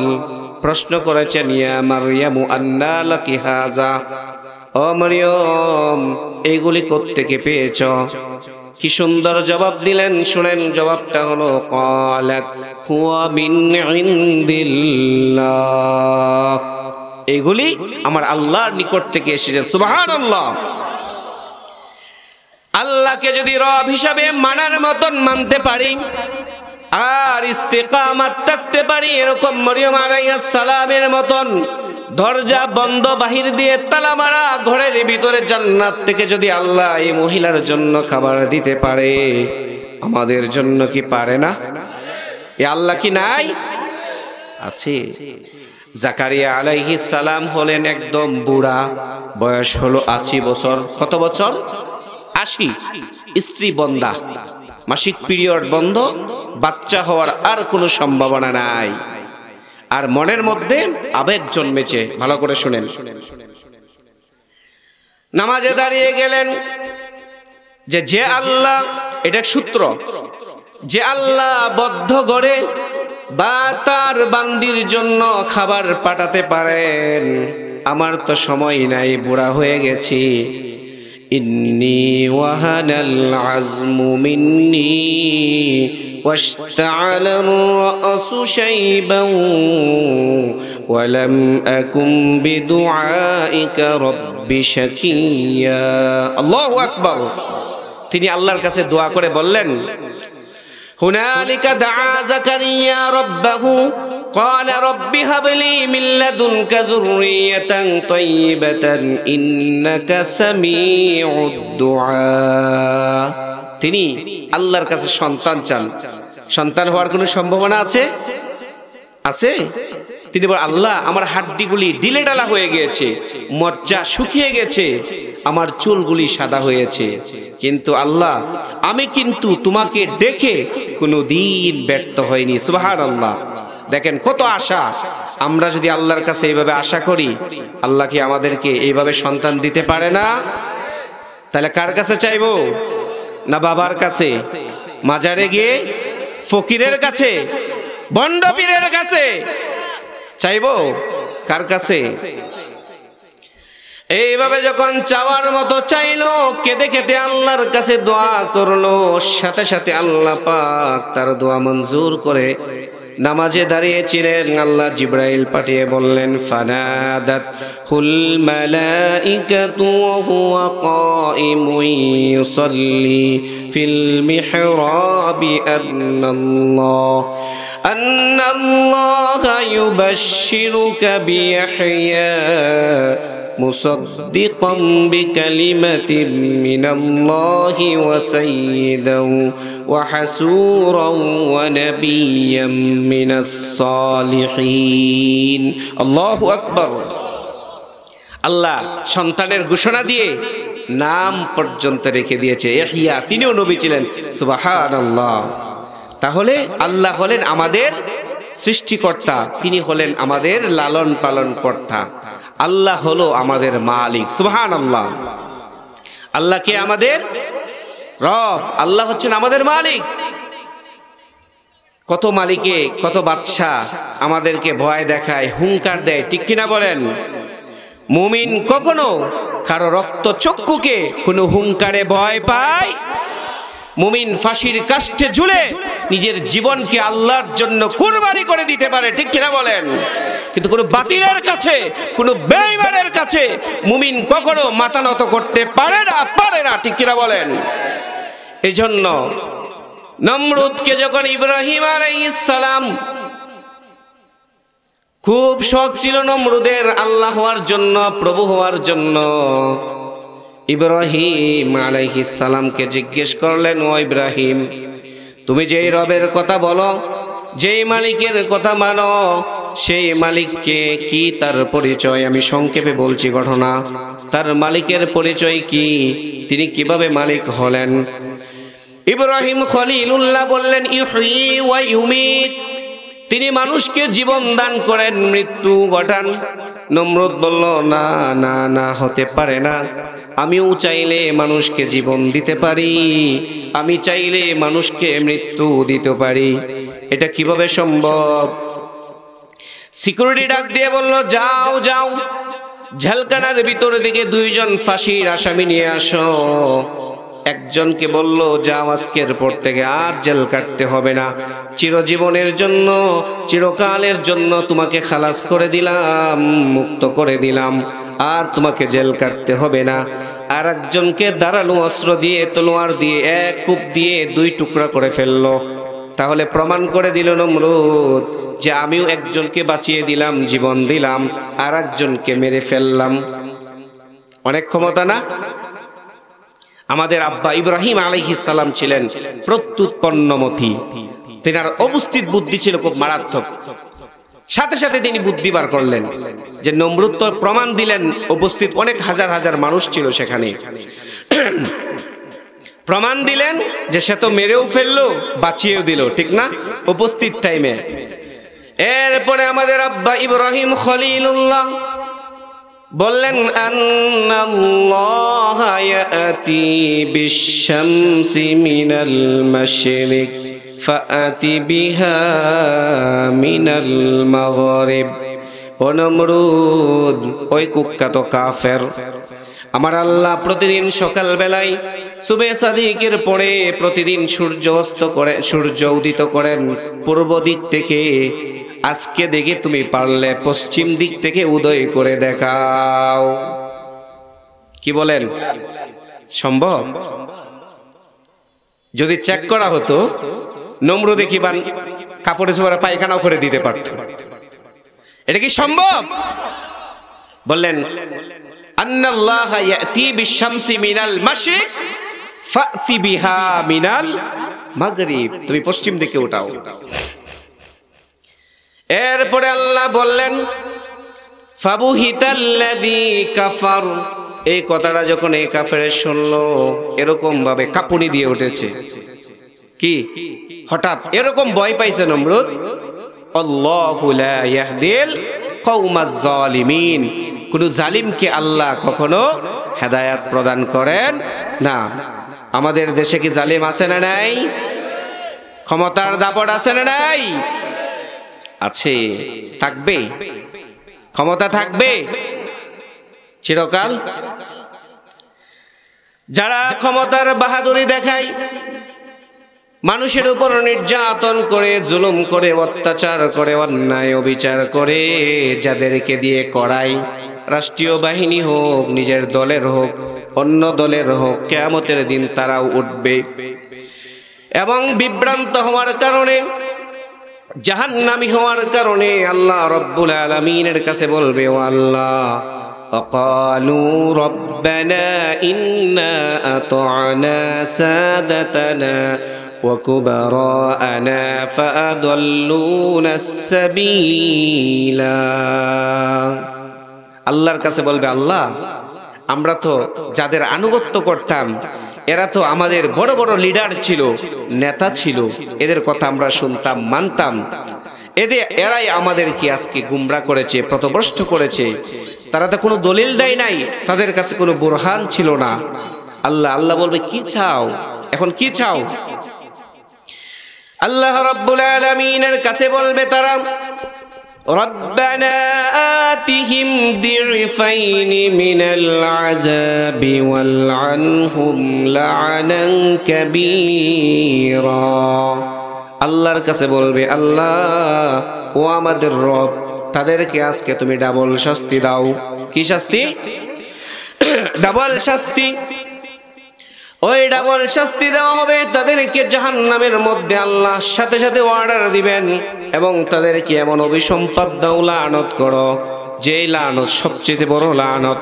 [SPEAKER 1] প্রশ্ন করেছেন, ইয়া মারইয়ামু আন্না লাকি হাযা, ও মরিয়ম এইগুলি কোত্থেকে পেয়েছো? কি সুন্দর জবাব দিলেন, শুনেন জবাবটা হলো ক্বালাত হুয়া মিন ইনদিল্লাহ, এগুলি আমার আল্লাহর নিকট থেকে এসেছে। সুবহানাল্লাহ। আল্লাহকে যদি রব হিসাবে মানার মতন মানতে পারি আর ইস্তেকামাত থাকতে পারি, এরকম মরিয়ম আলাইহিস সালামের মতন দরজা বন্ধ, বাহির দিয়ে তালা মারা ঘরের ভিতরে জান্নাত থেকে যদি আল্লাহ এই মহিলার জন্য খাবার দিতে পারে, আমাদের জন্য কি পারে না? এ আল্লাহ কি নাই? আছে। জাকারিয়া আলাইহিস সালাম হলেন একদম বুড়া, বয়স হলো 80 বছর। কত বছর? 80। স্ত্রী বন্ধা, মাসিক পিরিয়ড বন্ধ, বাচ্চা হওয়ার আর কোনো সম্ভাবনা নাই। আর মনের মধ্যে আবেগ জন্মেছে। ভালো করে শুনেন। নামাজে দাঁড়িয়ে গেলেন যে আল্লাহ, এটা সূত্র, যে আল্লাহ বদ্ধ গড়ে বা তার বান্দির জন্য খাবার পাঠাতে পারেন, আমার তো সময় নাই, বুড়া হয়ে গেছি। ইন্নী ওয়াহানাল আযমু মিন্নী ওয়াশতাআলার রাসু শাইবান ওয়া লাম আকুম বিদুআইকা রাব্বি শাকিয়া। আল্লাহু আকবার। তিনি আল্লাহর কাছে দোয়া করে বললেন, হুনালিকা দাআ জাকারিয়া রাব্বাহু قال رب هب لي من لدنك ذرية طيبة إنك سميع الدعاء। তিনি আল্লাহর কাছে সন্তান চান। সন্তান হওয়ার কোনো সম্ভাবনা আছে? আছে। তিনি বলেন, আল্লাহ আমার হাড্ডিগুলি ডিলে ডালা হয়ে গিয়েছে, মজ্জা শুকিয়ে গেছে, আমার চুলগুলি সাদা হয়েছে, কিন্তু আল্লাহ আমি কিন্তু তোমাকে ডেকে কোনোদিন ব্যর্থ হয়নি। সুবহানাল্লাহ। দেখেন কত আশা। আমরা যদি আল্লাহর কাছে এইভাবে আশা করি, আল্লাহ কি আমাদেরকে এইভাবে সন্তান দিতে পারে না? তাহলে কার কাছে চাইবো? না বাবার কাছে, মাজারে গিয়ে ফকিরের কাছে, বন্ড পীরের কাছে চাইবো? কার কাছে? এইভাবে যখন চাওয়ার মতো চাইলো, কেঁদে কেঁদে আল্লাহর কাছে দোয়া করলো, সাথে সাথে আল্লাহ পাক তার দোয়া মঞ্জুর করে নামাজে দাঁড়িয়েছিলেন। আল্লাহ জিবরাইল পাঠিয়ে বললেন, ফানাদাত হুল মালাইকাতু ওয়া হুয়া কাইমুন ইউসাল্লি ফিল মিহরাবি আন্নাল্লাহা ইউবাশশিরুকা বিয়াহইয়া মুসাদ্দিকাম বিকালিমাতিন মিনাল্লাহি ওয়া সাইয়্যিদান ওয়া হাসূরান ওয়া নাবিয়্যাম মিনাস সালিহিন। আল্লাহু আকবার। আল্লাহ সন্তানের ঘোষণা দিয়ে নাম পর্যন্ত রেখে দিয়েছে। ইয়াহইয়া, তিনিও নবী ছিলেন। সুবহানাল্লাহ। তাহলে আল্লাহ হলেন আমাদের সৃষ্টিকর্তা, তিনি হলেন আমাদের লালন পালন কর্তা। আল্লাহ হলো আমাদের মালিক। সুবহানাল্লাহ। আল্লাহ কে? আমাদের রব। আল্লাহ হচ্ছেন আমাদের মালিক। কত মালিকে কত বাদশা আমাদেরকে ভয় দেখায়, হুঙ্কার দেয়, ঠিক কিনা বলেন? মুমিন কখনো কারো রক্ত চক্ষুকে কোনো হুঙ্কারে ভয় পায়? মুমিন ফাঁসির কাষ্ঠে ঝুলে নিজের জীবনকে আল্লাহর জন্য কুরবানি করে দিতে পারে, ঠিক কিনা বলেন? কিন্তু কোনো বাতিলের কাছে, কোনো বেঈমানের কাছে মুমিন কখনো মাথা নত করতে পারে না, ঠিক কিনা বলেন? এজন্য নমরুদকে যখন ইব্রাহিম আলাইহিস সালাম, খুব শখ ছিল নমরুদের আল্লাহ হওয়ার জন্য, প্রভু হওয়ার জন্য, ইব্রাহিম আলাইহিস সালামকে জিজ্ঞেস করলেন, ও ইব্রাহিম, তুমি যেই রবের কথা বলো, যেই মালিকের কথা মানো, সেই মালিককে কি, তার পরিচয়? আমি সংক্ষেপে বলছি ঘটনা। তার মালিকের পরিচয় কি? তিনি কিভাবে মালিক হলেন? ইব্রাহিম খলিলুল্লাহ বললেন, ইহয়ী ওয়া ইউমীত, তিনি মানুষকে জীবন দান করেন, মৃত্যু ঘটান। নমরুদ বলল, না না না, হতে পারে না। আমিও চাইলে মানুষকে জীবন দিতে পারি, আমি চাইলে মানুষকে মৃত্যু দিতে পারি, এটা কিভাবে সম্ভব? সিকিউরিটি ডাক দিয়ে বলল, যাও যাও, জেলখানার ভিতর দিকে দুইজন ফাঁসির আসামি নিয়ে আসো। একজনকে বলল, যাও আজকের পর থেকে আর জেল কাটতে হবে না, চিরজীবনের জন্য, চিরকালের জন্য তোমাকে খালাস করে দিলাম, মুক্ত করে দিলাম, আর তোমাকে জেল কাটতে হবে না। আর একজনকে ধারালো অস্ত্র দিয়ে, তলোয়ার দিয়ে, এক কূপ দিয়ে 2 টুকরা করে ফেললো। তাহলে প্রমাণ করে দিল নমরুদ যে আমিও একজনকে বাঁচিয়ে দিলাম, জীবন দিলাম, আর একজনকে মেরে ফেললাম। অনেক ক্ষমতা না? আমাদের আব্বা ইব্রাহিম আলাইহিস সালাম ছিলেন প্রত্যুৎপন্নমতি, তেনার অবস্থিত বুদ্ধি ছিল খুব মারাত্মক। সাথে সাথে তিনি বুদ্ধি বার করলেন যে নমরুদ তো প্রমাণ দিলেন, উপস্থিত অনেক হাজার হাজার মানুষ ছিল সেখানে, প্রমাণ দিলেন যে সে তো মেরেও ফেললো, বাঁচিয়েও দিল, ঠিক না? উপস্থিত টাইমে। এরপরে আমাদের আব্বা ইব্রাহিম খলিলুল্লাহ বললেন, আন্নাল্লাহা ইয়াতি বিশ-শামসি মিনাল মাশরিক ফাআতি বিহা মিনাল মাগরিব। ও নমরুদ, ওই কুখ্যাত কাফের, আমার আল্লাহ প্রতিদিন সকাল বেলায় সুবে সাদিকের পরে প্রতিদিন সূর্য অস্ত করে, সূর্য উদিত করেন পূর্ব দিক থেকে। আজকে দেখে তুমি পারলে পশ্চিম দিক থেকে উদয় করে দেখাও। কি বলেন? সম্ভব? যদি চেক করা হতো, নমরুদ দেখিবান কাপড়ে চোপড়ে পায়খানাও করে দিতে পারত। এটা কি সম্ভব? বললেন, আন্নাল্লাহা ইয়াতি বিশ-শামসি মিনাল মাশরিক ফাতি বিহা মিনাল মাগরিব। তুমি পশ্চিম দিকে উঠাও। এরপরে আল্লাহ বললেন, ফাবুহিতাল্লাযী কাফার। এই কথাটা যখন এই কাফের শুনলো, এরকম ভাবে কাঁপুনি দিয়ে উঠেছে। কি হঠাৎ এরকম ভয় পাইছে নমরুদ? আল্লাহু লা ইয়াহদিল কওমাজ জালিমিন। কোন জালিমকে আল্লাহ কখনো হেদায়েত প্রদান করেন না। আমাদের দেশে কি জালিম আছে না নাই? ক্ষমতার দাপট আছে না নাই? আছে, থাকবে, ক্ষমতা থাকবে চিরকাল। যারা ক্ষমতার বাহাদুরি দেখায়, মানুষের উপর নির্যাতন করে, জুলুম করে, অত্যাচার করে, অন্যায় অবিচার করে, যাদেরকে দিয়ে করায়, রাষ্ট্রীয় বাহিনী হোক, নিজের দলের হোক, অন্য দলের হোক, কিয়ামতের দিন তারাও উঠবে এবং বিভ্রান্ত হওয়ার কারণে, জাহান্নামী হওয়ার কারণে আল্লাহ রাব্বুল আলামিনের কাছে বলবে, ও আল্লাহ, ওয়াকালু রব্বানা ইন্না আতা'না সাদাতানা ওয়া কুবারা'না ফাআদাল্লুনাস সাবিলা। আল্লাহর কাছে বলবে, আল্লাহ, আমরা তো যাদের আনুগত্য করতাম, এরা তো আমাদের বড় বড় লিডার ছিল, নেতা ছিল, এদের কথা আমরা শুনতাম, মানতাম, এরাই আমাদের কি আজকে গুমরা করেছে, পথভ্রষ্ট করেছে। তারা তো কোনো দলিল দেয় নাই, তাদের কাছে কোনো বুরহান ছিল না। আল্লাহ বলবে, কি চাও এখন, কি চাও? আল্লাহ রাব্বুল আলামিনের কাছে বলবে তারা, রব্বানা আতিহিম দি'ফাইনি মিনাল আযাবি ওয়ালআনহুম লা'নান কাবীরা। আল্লাহর কাছে বলবে, আল্লাহ, ও আমাদের রব, তাদেরকে আজকে তুমি ডাবল শাস্তি দাও। কি শাস্তি? ডাবল শাস্তি। ওই ডাবল শাস্তি দেওয়া হবে তাদেরকে জাহান্নামের মধ্যে। আল্লাহ সাথে সাথে অর্ডার দিবেন এবং তাদেরকে এমন অভিসম্পাদ দাও, লানত করো, যে লানত সবচেয়ে বড় লানত।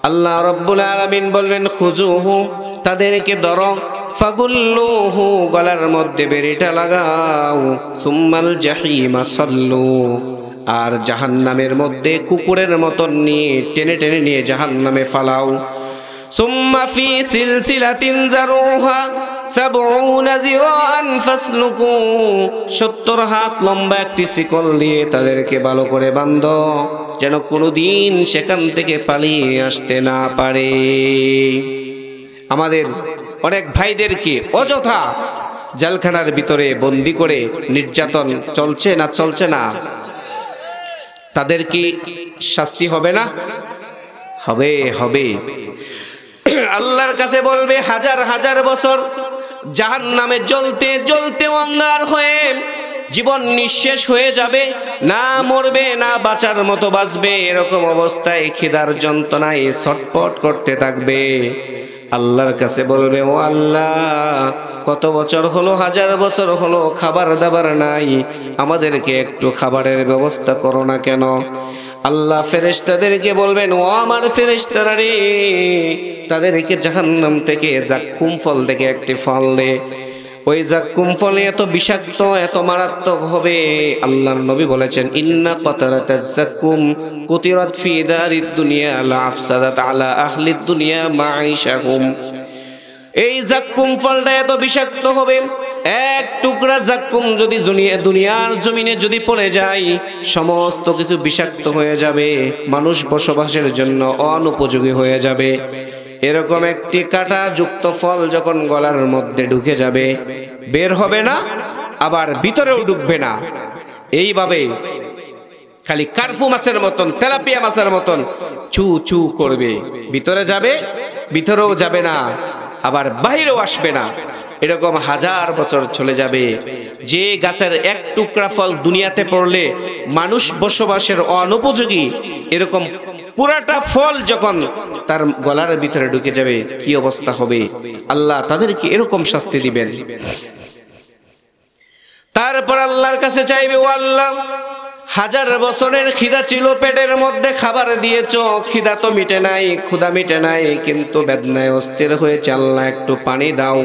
[SPEAKER 1] আল্লাহ রাব্বুল আলামিন বলবেন, খুজুহু, তাদেরকে ধরো, ফাগুল্লুহু, গলার মধ্যে বেড়িটা লাগাও, সুম্মাল জাহিমা সাল্লু, আর জাহান্নামের মধ্যে কুকুরের মতন নিয়ে টেনে টেনে নিয়ে জাহান্নামে ফালাও। সুম্মা ফি সিলসিলাতিন যারুহা ৭০ যিরাআন ফাসলুকু, ৭০ হাত লম্বা একটি শিকল দিয়ে তাদেরকে ভালো করে বাঁধো, যেন কোনোদিন সেখান থেকে পালিয়ে আসতে না পারে। আমাদের অনেক ভাইদেরকে অযথা জেলখানার ভিতরে বন্দি করে নির্যাতন চলছে না? চলছে না? তাদের কি শাস্তি হবে না? হবে, হবে। আল্লাহর কাছে বলবে হাজার হাজার বছর জাহান্নামে জ্বলতে জ্বলতে অঙ্গার হয়ে জীবন নিঃশেষ হয়ে যাবে, না মরবে না বাঁচার মতো বাঁচবে, এরকম অবস্থায় খিদার যন্ত্রণায় ছটফট করতে থাকবে। আল্লাহর কাছে বলবে, ও আল্লাহ, কত বছর হলো, হাজার বছর হলো খাবার দাবার নাই, আমাদেরকে একটু খাবারের ব্যবস্থা করো না কেন? আল্লাহ ফেরেশতাদেরকে বলবেন, ও আমার ফেরেশতারা রে, তাদেরকে জাহান্নাম থেকে জাক্কুম ফল থেকে একটি ফল দে। ওই জাক্কুম ফলে এত বিষাক্ত, এত মারাত্মক হবে, আল্লাহর নবী বলেছেন, ইন্না কাতারাতাজ জাক্কুম কুতিরাত ফি দারিদ দুনিয়া লা আফসাদাত আলা আহলিদ দুনিয়া মাঈশাহুম। এই জাক্কুম ফলটা এত বিষাক্ত হবে, এক টুকরা জাক্কুম যদি দুনিয়ার জমিনে যদি পড়ে যায়, সমস্ত কিছু বিষাক্ত হয়ে যাবে, মানুষ বসবাসের জন্য অনুপযোগী হয়ে যাবে। এরকম একটি কাঁটা যুক্ত ফল যখন গলার মধ্যে ঢুকে যাবে, বের হবে না, আবার ভিতরেও ঢুকবে না, এইভাবে খালি কার্ফু মাছের মতন, তেলাপিয়া মাছের মতন চু চু করবে, ভিতরে যাবে, ভিতরেও যাবে না, আবার বাইরেও আসবে না। এরকম হাজার বছর চলে যাবে। যে গাছের এক টুকরা ফল দুনিয়াতে পড়লে মানুষ বসবাসের অনুপযোগী, এরকম পুরাটা ফল যখন তার গলার ভিতরে ঢুকে যাবে, কি অবস্থা হবে? আল্লাহ তাদেরকে এরকম শাস্তি দিবেন। তারপর আল্লাহর কাছে চাইবে, ও আল্লাহ, হাজার বছরের খিদা ছিল, পেটের মধ্যে খাবার দিয়েছো, খিদা তো মিটে নাই, ক্ষুধা মিটে নাই, কিন্তু বেদনায় অস্থির হয়েছে, আল্লাহ একটু পানি দাও।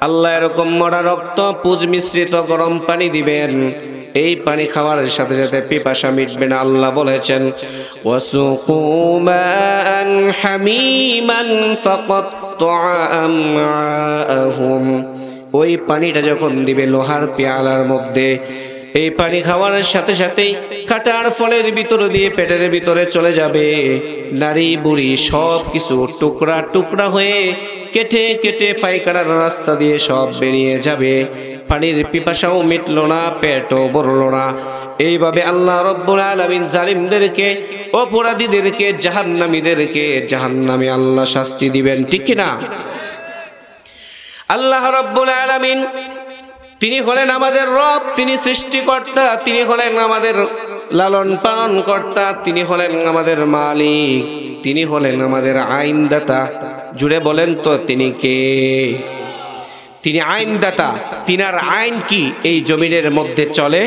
[SPEAKER 1] আল্লাহ এরকম মরা রক্ত পুজ মিশ্রিত গরম পানি দিবেন। এই পানি খাওয়ার সাথে সাথে পিপাসা মিটবে না। আল্লাহ বলেছেন, ওয়াসুকু মান হামিমান ফাকাত্তাআ আমআহুম। ওই পানিটা যখন দিবে লোহার পেয়ালার মধ্যে, এই পানি খাওয়ার সাথে সাথেই কাটার ফলের ভিতর দিয়ে পেটের ভিতরে চলে যাবে, নারী বুড়ি সব কিছু টুকরা টুকরা হয়ে কেটে কেটে পায়খানার রাস্তা দিয়ে সব বেরিয়ে যাবে। পানির পিপাসাও মিটলো না, পেটও ভরলো না। এইভাবে আল্লাহ রব্বুল আলামিন জালিমদেরকে, অপরাধীদেরকে, জাহান্নামীদেরকে জাহান্নামে আল্লাহ শাস্তি দিবেন, ঠিক কিনা? আল্লাহ রব্বুল আলামিন তিনি হলেন আমাদের রব, তিনি সৃষ্টিকর্তা, তিনি হলেন আমাদের লালন পালন কর্তা, তিনি হলেন আমাদের মালিক, তিনি হলেন আমাদের আইনদাতা। জুড়ে বলেন তো তিনি কে? তিনি আইনদাতা। তিনার আইন কি এই জমিনের মধ্যে চলে?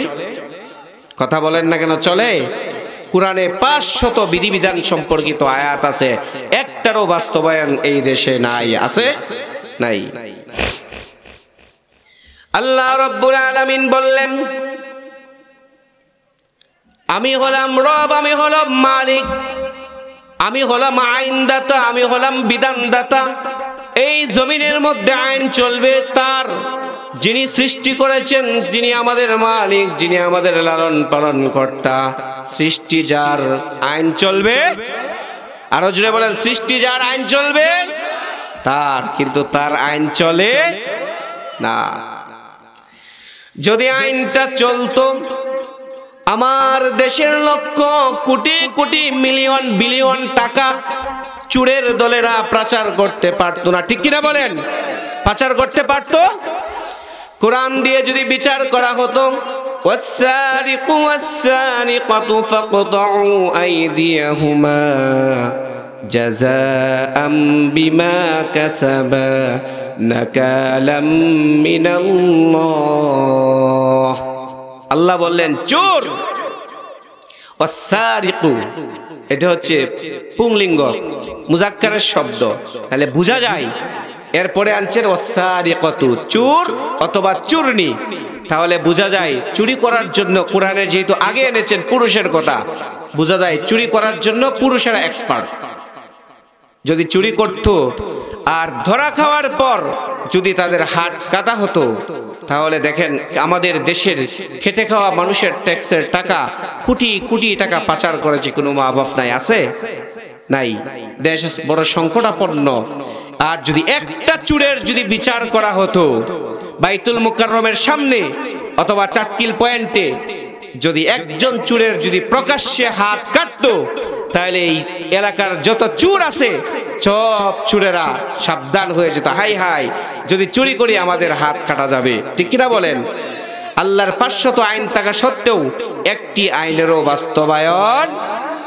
[SPEAKER 1] কথা বলেন না কেন? চলে। কোরআনে 500 বিধিবিধান সম্পর্কিত আয়াত আছে, একটারও বাস্তবায়ন এই দেশে নাই। আছে? নাই। আল্লাহ রাব্বুল আলামিন বললেন, আমি হলাম রব, আমি হলাম মালিক, আমি হলাম আইনদাতা, আমি হলাম বিধানদাতা। এই জমিনের মধ্যে আইন চলবে তার, যিনি সৃষ্টি করেছেন, যিনি আমাদের মালিক, যিনি আমাদের লালন পালন কর্তা। সৃষ্টি যার, আইন চলবে। আরো জোরে বলেন, সৃষ্টি যার, আইন চলবে তার, কিন্তু তার আইন চলে না। যদি আইনটা চলতো, আমার দেশের লক্ষ কোটি কোটি মিলিয়ন বিলিয়ন টাকা চুরের দলেরা পাচার করতে পারতো না, ঠিক কিনা বলেন? পাচার করতে পারতো। কোরআন দিয়ে যদি বিচার করা হতো, ওয়াসসারিকু ওয়াসসারিকাতু ফাকতাউ আইদিয়াহুমা জাযাআম বিমা কাসাবা নাকালাম মিনাল্লাহ। আল্লাহ বললেন চোর, ওয়াসসারিকু, এটা হচ্ছে পুংলিঙ্গ, মুজাক্কারের শব্দ, তাহলে বোঝা যায়। এরপরে আনছেন ওয়াসসারিকাতু, চোর অথবা চুরনি, তাহলে বোঝা যায় চুরি করার জন্য কোরআনে যেহেতু আগে এনেছেন পুরুষের কথা, বোঝা যায় চুরি করার জন্য পুরুষেরা এক্সপার্ট। যদি চুরি করত আর ধরা খাওয়ার পর যদি তাদের হাত কাটা হতো, তাহলে দেখেন আমাদের দেশের খেটে খাওয়া মানুষের ট্যাক্সের টাকা, কোটি কোটি টাকা পাচার করেছে, কোনো মা বাপ নাই? আছে? নাই। দেশ বড় সংকটাপন্ন। আর যদি একটা চুরের যদি বিচার করা হতো বাইতুল মুকাররমের সামনে অথবা চাটকিল পয়েন্টে, যদি একজন চুরের যদি প্রকাশ্যে হাত কাটতো, তাহলে এই এলাকার যত চুর আছে সব চোরেরা সাবধান হয়ে যেত, হাই হাই যদি চুরি করি আমাদের হাত কাটা যাবে, ঠিক কিনা বলেন? আল্লাহর 500 আইন থাকা সত্ত্বেও একটি আইনেরও বাস্তবায়ন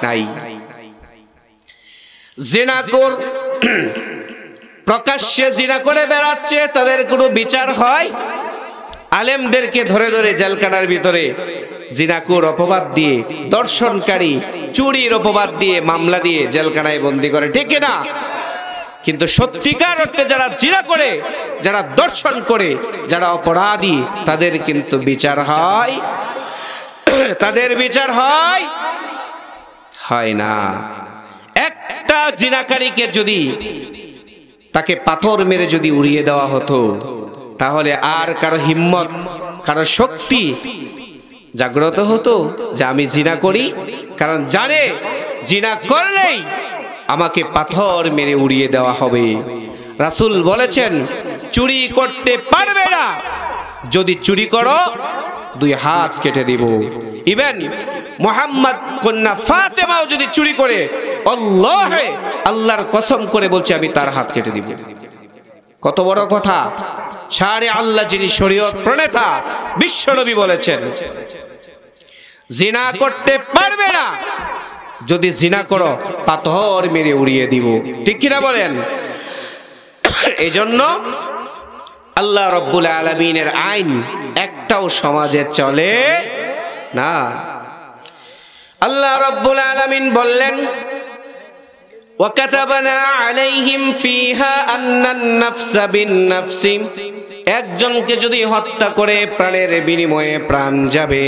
[SPEAKER 1] নাই। জিনাখোর প্রকাশ্যে জিনা করে বেড়াচ্ছে, তাদের কোনো বিচার হয়? আলেমদেরকে ধরে ধরে জেলখানার ভিতরে জিনাখোর অপবাদ দিয়ে, দর্শনকারী চুরির অপবাদ দিয়ে মামলা দিয়ে জেলখানায় বন্দী করে, ঠিক না? কিন্তু সত্যিকার অর্থে যারা জিনা করে, যারা দর্শন করে, যারা অপরাধী, তাদের কিন্তু বিচার হয়? তাদের বিচার হয়? হয় না। একটা জিনাকারীকে যদি তাকে পাথর মেরে যদি উড়িয়ে দেওয়া হতো, তাহলে আর কারো হিম্মত, কারো শক্তি জাগ্রত হতো যে আমি জিনা করি? কারণ জানে জিনা করলেই আমাকে পাথর মেরে উড়িয়ে দেওয়া হবে। রাসূল বলেছেন চুরি করতে পারবে না, যদি চুরি করো 2 হাত কেটে দিব। ইভেন মুহাম্মদ কন্যা ফাতেমাও যদি চুরি করে, আল্লাহর কসম করে বলছে আমি তার হাত কেটে দিব। কত বড় কথা! শারে আল্লাহ যিনি শরীয়ত প্রণেতা, বিশ্বনবী বলেছেন জিনা করতে পারবে না, যদি জিনা করো পাথর মেরে উড়িয়ে দিব, ঠিক কিনা বলেন? এজন্য আল্লাহ রাব্বুল আলামিনের আইন একটাও সমাজে চলে না। আল্লাহ রাব্বুল আলামিন বললেন ওয়াকাতাবনা আলাইহিম ফিহা আন্নান নাফসা বিন-নাফস, একজনকে যদি হত্যা করে প্রাণের বিনিময়ে প্রাণ যাবে,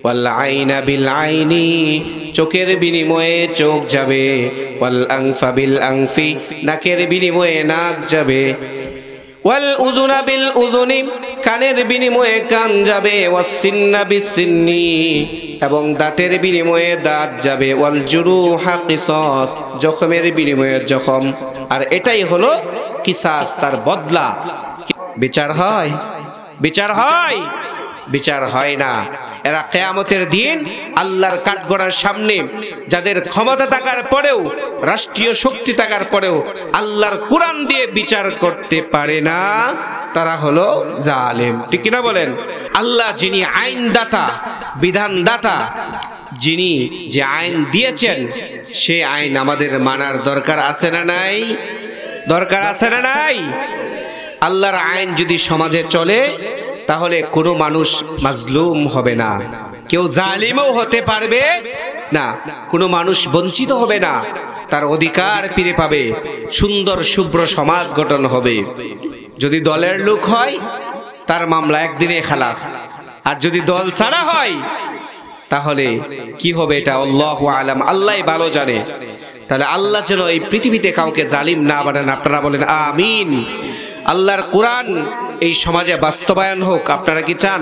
[SPEAKER 1] ওয়াল আইনা বিল আইনি, চোখের বিনিময়ে চোখ যাবে, ওয়াল আনফা বিল আনফি, নাকের বিনিময়ে নাক যাবে, ওয়াল উযুনা বিল উযুনি, কানের বিনিময়ে কান যাবে, ওয়াস সিন্না বিস সিন্নি, এবং দাঁতের বিনিময়ে দাঁত যাবে, ওয়াল জুরুহা কিসাস, জখমের বিনিময়ে জখম। আর এটাই হলো কিসাস, তার বদলা। বিচার হয়? বিচার হয়? বিচার হয় না। এরা কিয়ামতের দিন আল্লাহর কাঠগড়ার সামনে, যাদের ক্ষমতা থাকার পরেও, রাষ্ট্রীয় শক্তি থাকার পরেও আল্লাহর কোরআন দিয়ে বিচার করতে পারে না, তারা হলো জালেম, ঠিক কিনা বলেন? আল্লাহ যিনি আইনদাতা, বিধানদাতা, যিনি যে আইন দিয়েছেন, সে আইন আমাদের মানার দরকার আছে না নাই? দরকার আছে না নাই? আল্লাহর আইন যদি সমাজে চলে, তাহলে কোনো মানুষ মাজলুম হবে না, কেউ জালিমও হতে পারবে না, কোনো মানুষ বঞ্চিত হবে না, তার অধিকার ফিরে পাবে, সুন্দর শুভ্র সমাজ গঠন হবে। যদি দলের লোক হয়, তার মামলা একদিনে খালাস, আর যদি দল ছাড়া হয়, তাহলে কি হবে এটা আল্লাহু আলাম, আল্লাহই ভালো জানে। তাহলে আল্লাহ যেন এই পৃথিবীতে কাউকে জালিম না বানান, আপনারা বলেন আমিন। আল্লাহর কোরআন এই সমাজে বাস্তবায়ন হোক, আপনারা কি চান?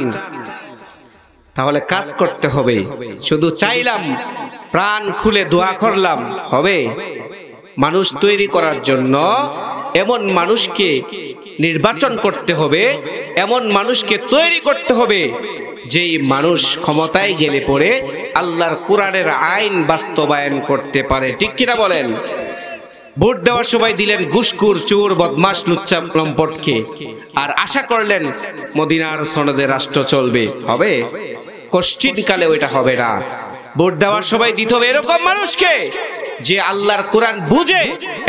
[SPEAKER 1] তাহলে কাজ করতে হবে। শুধু চাইলাম, প্রাণ খুলে দোয়া করলাম হবে? মানুষ তৈরি করার জন্য এমন মানুষকে নির্বাচন করতে হবে, এমন মানুষকে তৈরি করতে হবে, যেই মানুষ ক্ষমতায় গেলে পরে আল্লাহর কোরআনের আইন বাস্তবায়ন করতে পারে, ঠিক কিনা বলেন? ভোট দেওয়ার সময় দিলেন ঘুষখোর, চোর, বদমাশ, লুচ্চা, লম্পটকে, আর আশা করলেন মদিনার সনদে রাষ্ট্র চলবে, হবে? কোশ্চিন কালে ওইটা হবে না। ভোট দেওয়ার সময় দিতে হবে এরকম মানুষকে যে আল্লাহর কোরআন বুঝে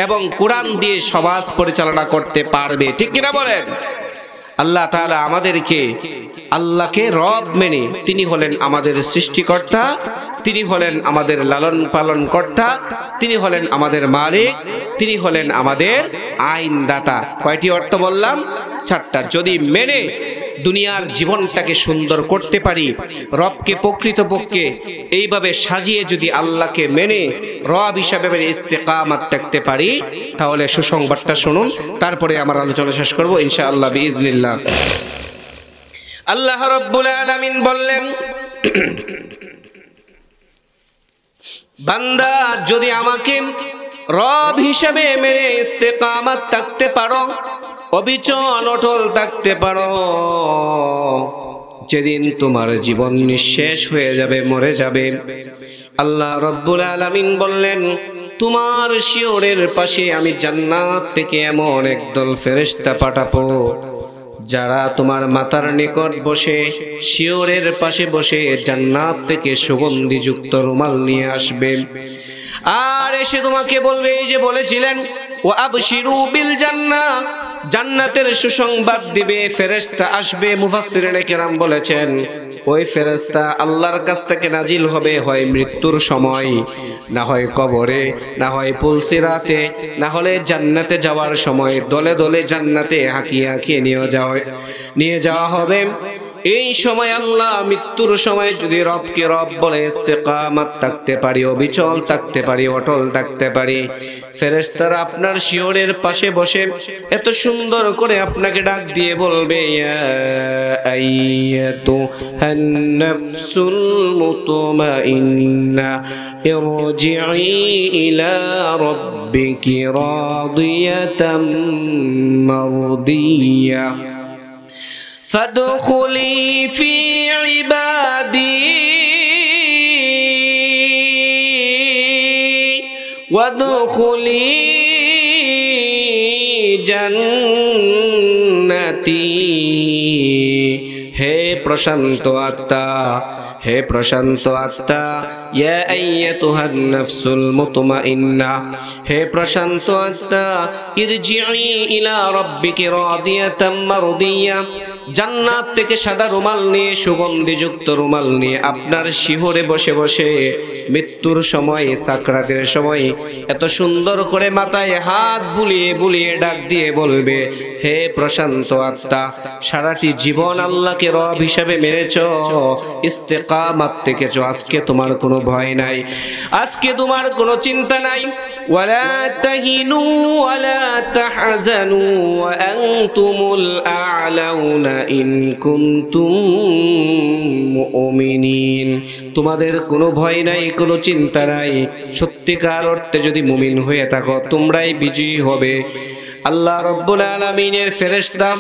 [SPEAKER 1] এবং কোরআন দিয়ে সমাজ পরিচালনা করতে পারবে, ঠিক কিনা বলেন? আল্লাহ তাআলা আমাদেরকে আল্লাহকে রব মেনে, তিনি হলেন আমাদের সৃষ্টিকর্তা, তিনি হলেন আমাদের লালন পালন কর্তা, তিনি হলেন আমাদের মালিক, তিনি হলেন আমাদের আইনদাতা। কয়টি অর্থ বললাম? 4টা। যদি মেনে দুনিয়ার জীবনটাকে সুন্দর করতে পারি, রবকে প্রকৃতপক্ষে এইভাবে সাজিয়ে যদি আল্লাহকে মেনে রব হিসাবে ইস্তেকামাত থাকতে পারি, তাহলে সুসংবাদটা শুনুন, তারপরে আমার আলোচনা শেষ করব ইনশাআল্লাহ বিইজনিল্লাহ। আল্লাহ রাব্বুল আলামিন বললেন, বান্দা যদি আমাকে রব হিসাবে মেনে ইস্তেকামাত থাকতে পারো, অবিচল অটল থাকতে পারো, যেদিন তোমার জীবন নিঃশেষ হয়ে যাবে, মরে যাবে, আল্লাহ রাব্বুল আলামিন বললেন তোমার শিওরের পাশে আমি জান্নাত থেকে এমন একদল ফেরেশতা পাঠাবো যারা তোমার মাথার নিকট বসে শিওরের পাশে বসে জান্নাত থেকে সুগন্ধিযুক্ত রুমাল নিয়ে আসবে আর এসে তোমাকে বলবে এই যে বলেছিলেন ও আবশিরু বিল জান্নাহ, জান্নাতের সুসংবাদ দিবে ফেরেশতা আসবে। মুফাসসিরিনে কেরাম বলেছেন ওই ফেরেশতা আল্লাহর কাছ থেকে নাজিল হবে হয় মৃত্যুর সময়, না হয় কবরে, না হয় পুলসিরাতে, না হলে জান্নাতে যাওয়ার সময় দলে দলে জান্নাতে হাঁকিয়ে হাঁকিয়ে নিয়ে যাওয়া হবে। এই সময় আল্লাহ মৃত্যুর সময় যদি রবকে রব বলে ইস্তেকামাত থাকতে পারি, অবিচল থাকতে পারি, অটল থাকতে পারি, ফেরেশতারা আপনার শিওরের পাশে বসে এত সুন্দর করে আপনাকে ডাক দিয়ে বলবে ইয়া আইয়াতুহান নাফসুল মুতমাইন্না ইরজিই ইলা রাব্বিকি রাদিয়াতাম মারদিয়া فادخلي في عبادي وادخلي جنتي হে প্রশান্ত আত্মা, হে প্রশান্ত আত্মা, ইয়া আইয়াতুহান নাফসুল মুতমাইন্না, হে প্রশান্ত আত্মা, ইরজিই ইলা রাব্বিকি রাদিয়াতাম মারদিয়া, জান্নাত থেকে সাদা রুমাল নিয়ে সুগন্ধিযুক্ত রুমাল নিয়ে আপনার শিহরে বসে বসে মৃত্যুর সময় সাকরাতের সময় এত সুন্দর করে মাথায় হাত বুলিয়ে বুলিয়ে ডাক দিয়ে বলবে হে প্রশান্ত আত্মা, সারাটি জীবন আল্লাহকে রব হিসাবে মেনেছ, ইস্তেকামাত থেকেছো, আজকে তোমার কোনো ভয় নাই, আজকে তোমার কোনো চিন্তা নাই। ওয়ালা তাহিনু ওয়ালা তাহজানু ওয়া আনতুমুল আ'লাউনা ইন কুনতুম মুমিনিন, তোমাদের কোনো ভয় নাই, কোনো চিন্তা নাই, সত্যিকার অর্থে যদি মুমিন হয়ে থাকো তোমরাই বিজয়ী হবে। আল্লাহ রাব্বুল আলামিনের ফেরেশতা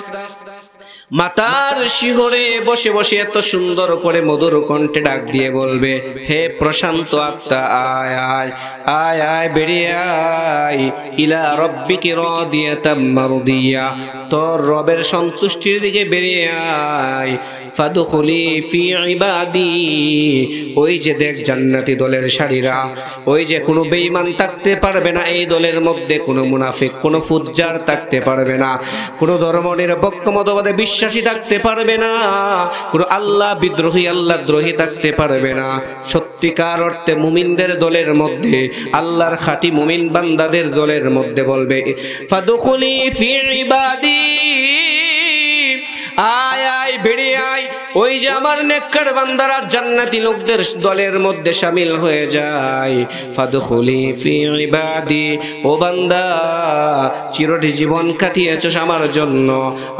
[SPEAKER 1] মাতার শিহরে বসে বসে এত সুন্দর করে মধুর কণ্ঠে ডাক দিয়ে বলবে হে প্রশান্ত আত্মা, আয় আয় আয় আয় বেরিয়ে আয়, ইলা রাব্বিকি রাদিয়াতাম মারদিয়া, তোর রবের সন্তুষ্টির দিকে বেরিয়ে আয়। ফাদখুলি ফি ইবাদি, ওই যে দেখ জান্নাতি দলের সারিরা, ওই যে কোনো বেঈমান থাকতে পারবে না এই দলের মধ্যে, কোনো মুনাফিক, কোনো ফুজ্জার থাকতে পারবে না, কোনো ধর্মনিরপেক্ষ মতবাদে বিশ্বাসী থাকতে পারবে না, কোনো আল্লাহ বিদ্রোহী আল্লাহ দ্রোহী থাকতে পারবে না। সত্যিকার অর্থে মুমিনদের দলের মধ্যে, আল্লাহর খাঁটি মুমিন বান্দাদের দলের মধ্যে বলবে ফাদখুলি ফি ইবাদি, আয় আয় বেরিয়ে আয়, ওই যে আমার নেককার বান্দারা জান্নাতি লোকদের দলের মধ্যে শামিল হয়ে যায়। ফাদখুলি ফি ইবাদি, ও বান্দা চিরটি জীবন কাটিয়েছস আমার জন্য,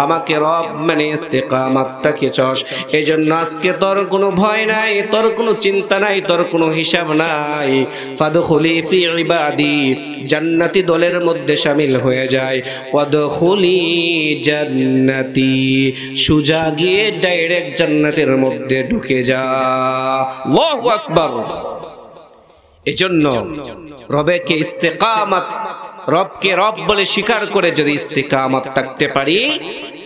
[SPEAKER 1] আমাকে রব মানে ইস্তেকামাত রাখিয়েছস, এই জন্য আজকে তোর কোনো ভয় নাই, তোর কোনো চিন্তা নাই, তোর কোনো হিসাব নাই। ফাদখুলি ফি ইবাদি, জান্নাতি দলের মধ্যে শামিল হয়ে যায়। ওয়াদখুলি জান্নাতি, সুজা গিয়ে ডাইরেক্ট জান্নাতের মধ্যে ঢুকে যা। আল্লাহু আকবার। এজন্য রবেকে ইস্তেকামাত, রবকে রব বলে স্বীকার করে যদি ইস্তেকামাত থাকতে পারি,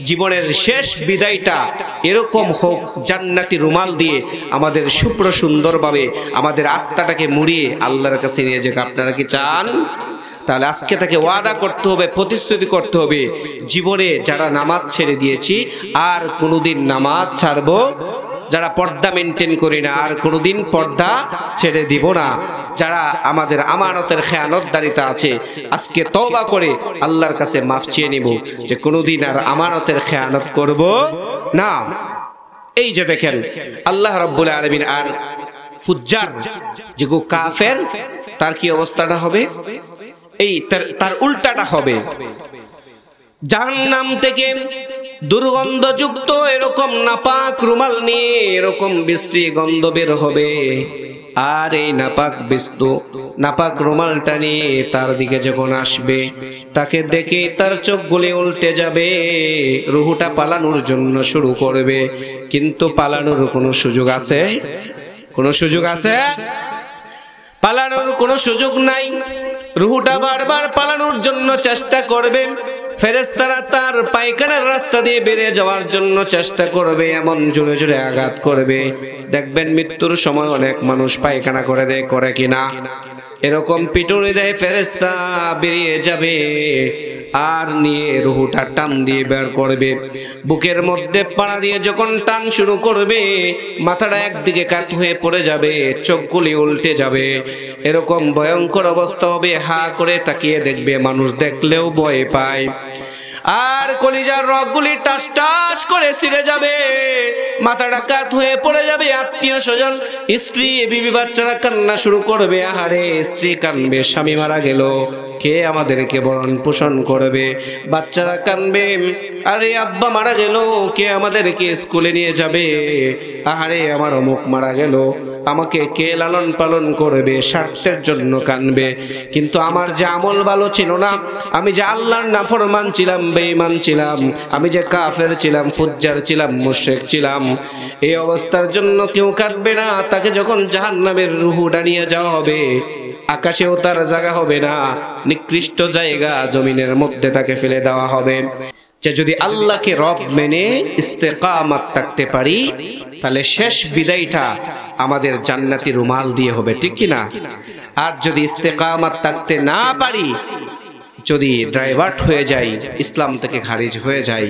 [SPEAKER 1] জীবনের শেষ বিদায়টা এরকম হোক জান্নাতি রুমাল দিয়ে আমাদের শুভ্র সুন্দরভাবে আমাদের আত্মাটাকে মুড়িয়ে আল্লাহর কাছে নিয়ে যাক। আপনারা কি চান? তাহলে আজকে তাকে ওয়াদা করতে হবে, প্রতিশ্রুতি করতে হবে, জীবনে যারা নামাজ ছেড়ে দিয়েছি আর কোনোদিন নামাজ ছাড়বো, যারা পর্দা মেনটেন করি না আর কোনোদিন পর্দা ছেড়ে দিব না, যারা আমাদের আমানতের খেয়ানতদারিতা আছে আজকে তওবা করে আল্লাহর কাছে মাফ চেয়ে নিব যে কোনোদিন আর আমানতের খেয়ানত করব না। এই যে দেখেন আল্লাহ রাব্বুল আলামিন আর ফুজ্জার যে কাফের, তার কি অবস্থাটা হবে? এই তার উল্টাটা হবে। জাহান্নাম থেকে দুর্গন্ধযুক্ত এরকম নাপাক রুমাল নিয়ে এরকম বিশ্রী গন্ধ বের হবে, আর এই নাপাক রুমালটা নিয়ে তার দিকে যখন আসবে, তাকে দেখে তার চোখগুলি উল্টে যাবে, রুহুটা পালানোর জন্য শুরু করবে, কিন্তু পালানোর কোনো সুযোগ আছে? কোনো সুযোগ আছে? পালানোর কোনো সুযোগ নাই। রুহুটা বারবার পালানোর জন্য চেষ্টা করবে, ফেরেশতারা তার পায়খানার রাস্তা দিয়ে বেরিয়ে যাওয়ার জন্য চেষ্টা করবে, এমন জোরে জোরে আঘাত করবে। দেখবেন মৃত্যুর সময় অনেক মানুষ পায়খানা করে দেয়, করে কিনা? এরকম পিটুনি দেয়, ফেরেশতা বেরিয়ে যাবে আর নিয়ে রুহুটা টান দিয়ে বের করবে। বুকের মধ্যে পাড়া দিয়ে যখন টান শুরু করবে, মাথাটা একদিকে কাত হয়ে পড়ে যাবে, চোখগুলি উল্টে যাবে, এরকম ভয়ঙ্কর অবস্থা হবে। হা করে তাকিয়ে দেখবে, মানুষ দেখলেও ভয় পায়। আর কলিজার রগগুলি টাস টাস করে ছিঁড়ে যাবে, মাথাটা কাত হয়ে পড়ে যাবে। আত্মীয় স্বজন, স্ত্রী, বিবি, বাচ্চারা কান্না শুরু করবে। আহারে, স্ত্রী কানবে, স্বামী মারা গেল, কে আমাদেরকে ভরণ পোষণ করবে? বাচ্চারা কানবে, আরে আব্বা মারা গেল, কে আমাদেরকে স্কুলে নিয়ে যাবে? আহারে, আমার অমুক মারা গেল, আমাকে কে লালন পালন করবে? স্বার্থের জন্য কানবে। কিন্তু আমার যে আমল ভালো ছিল না, আমি যে আল্লাহর নাফরমান ছিলাম, বেঈমান ছিলাম, আমি যে কাফের ছিলাম, ফুজ্জার ছিলাম, মুশরিক ছিলাম, এই অবস্থার জন্য কেউ কাঁদবে না। তাকে যখন জাহান্নামের রুহুটা নিয়ে যাওয়া হবে, আকাশেও তার জায়গা হবে না, নিকৃষ্ট জায়গা জমিনের মধ্যে তাকে ফেলে দেওয়া হবে। যে যদি আল্লাহকে রব মেনে ইস্তেকামাত থাকতে পারি, তাহলে শেষ বিদায়টা আমাদের জান্নাতি রুমাল দিয়ে হবে, ঠিক কি না? আর যদি ইস্তেকামাত থাকতে না পারি, যদি ড্রাইভার্ট হয়ে যাই, ইসলাম থেকে খারিজ হয়ে যাই,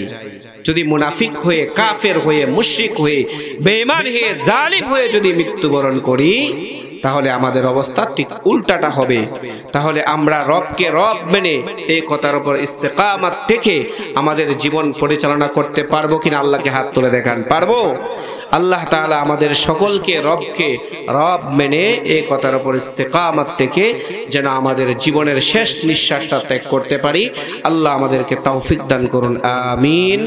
[SPEAKER 1] যদি মুনাফিক হয়ে, কাফের হয়ে, মুশরিক হয়ে, বেঈমান হয়ে, জালিম হয়ে যদি মৃত্যুবরণ করি, তাহলে আমাদের অবস্থা ঠিক উল্টাটা হবে। তাহলে আমরা রবকে রব মেনে এই কথার উপর ইস্তেকামাত থেকে আমাদের জীবন পরিচালনা করতে পারবো কিনা? আল্লাহকে হাত তুলে দেখান, পারবো? আল্লাহ তাআলা আমাদের সকলকে রবকে রব মেনে এই কথার উপর ইস্তেকামাত থেকে যেন আমাদের জীবনের শেষ নিঃশ্বাসটা ত্যাগ করতে পারি। আল্লাহ আমাদেরকে তৌফিক দান করুন, আমিন।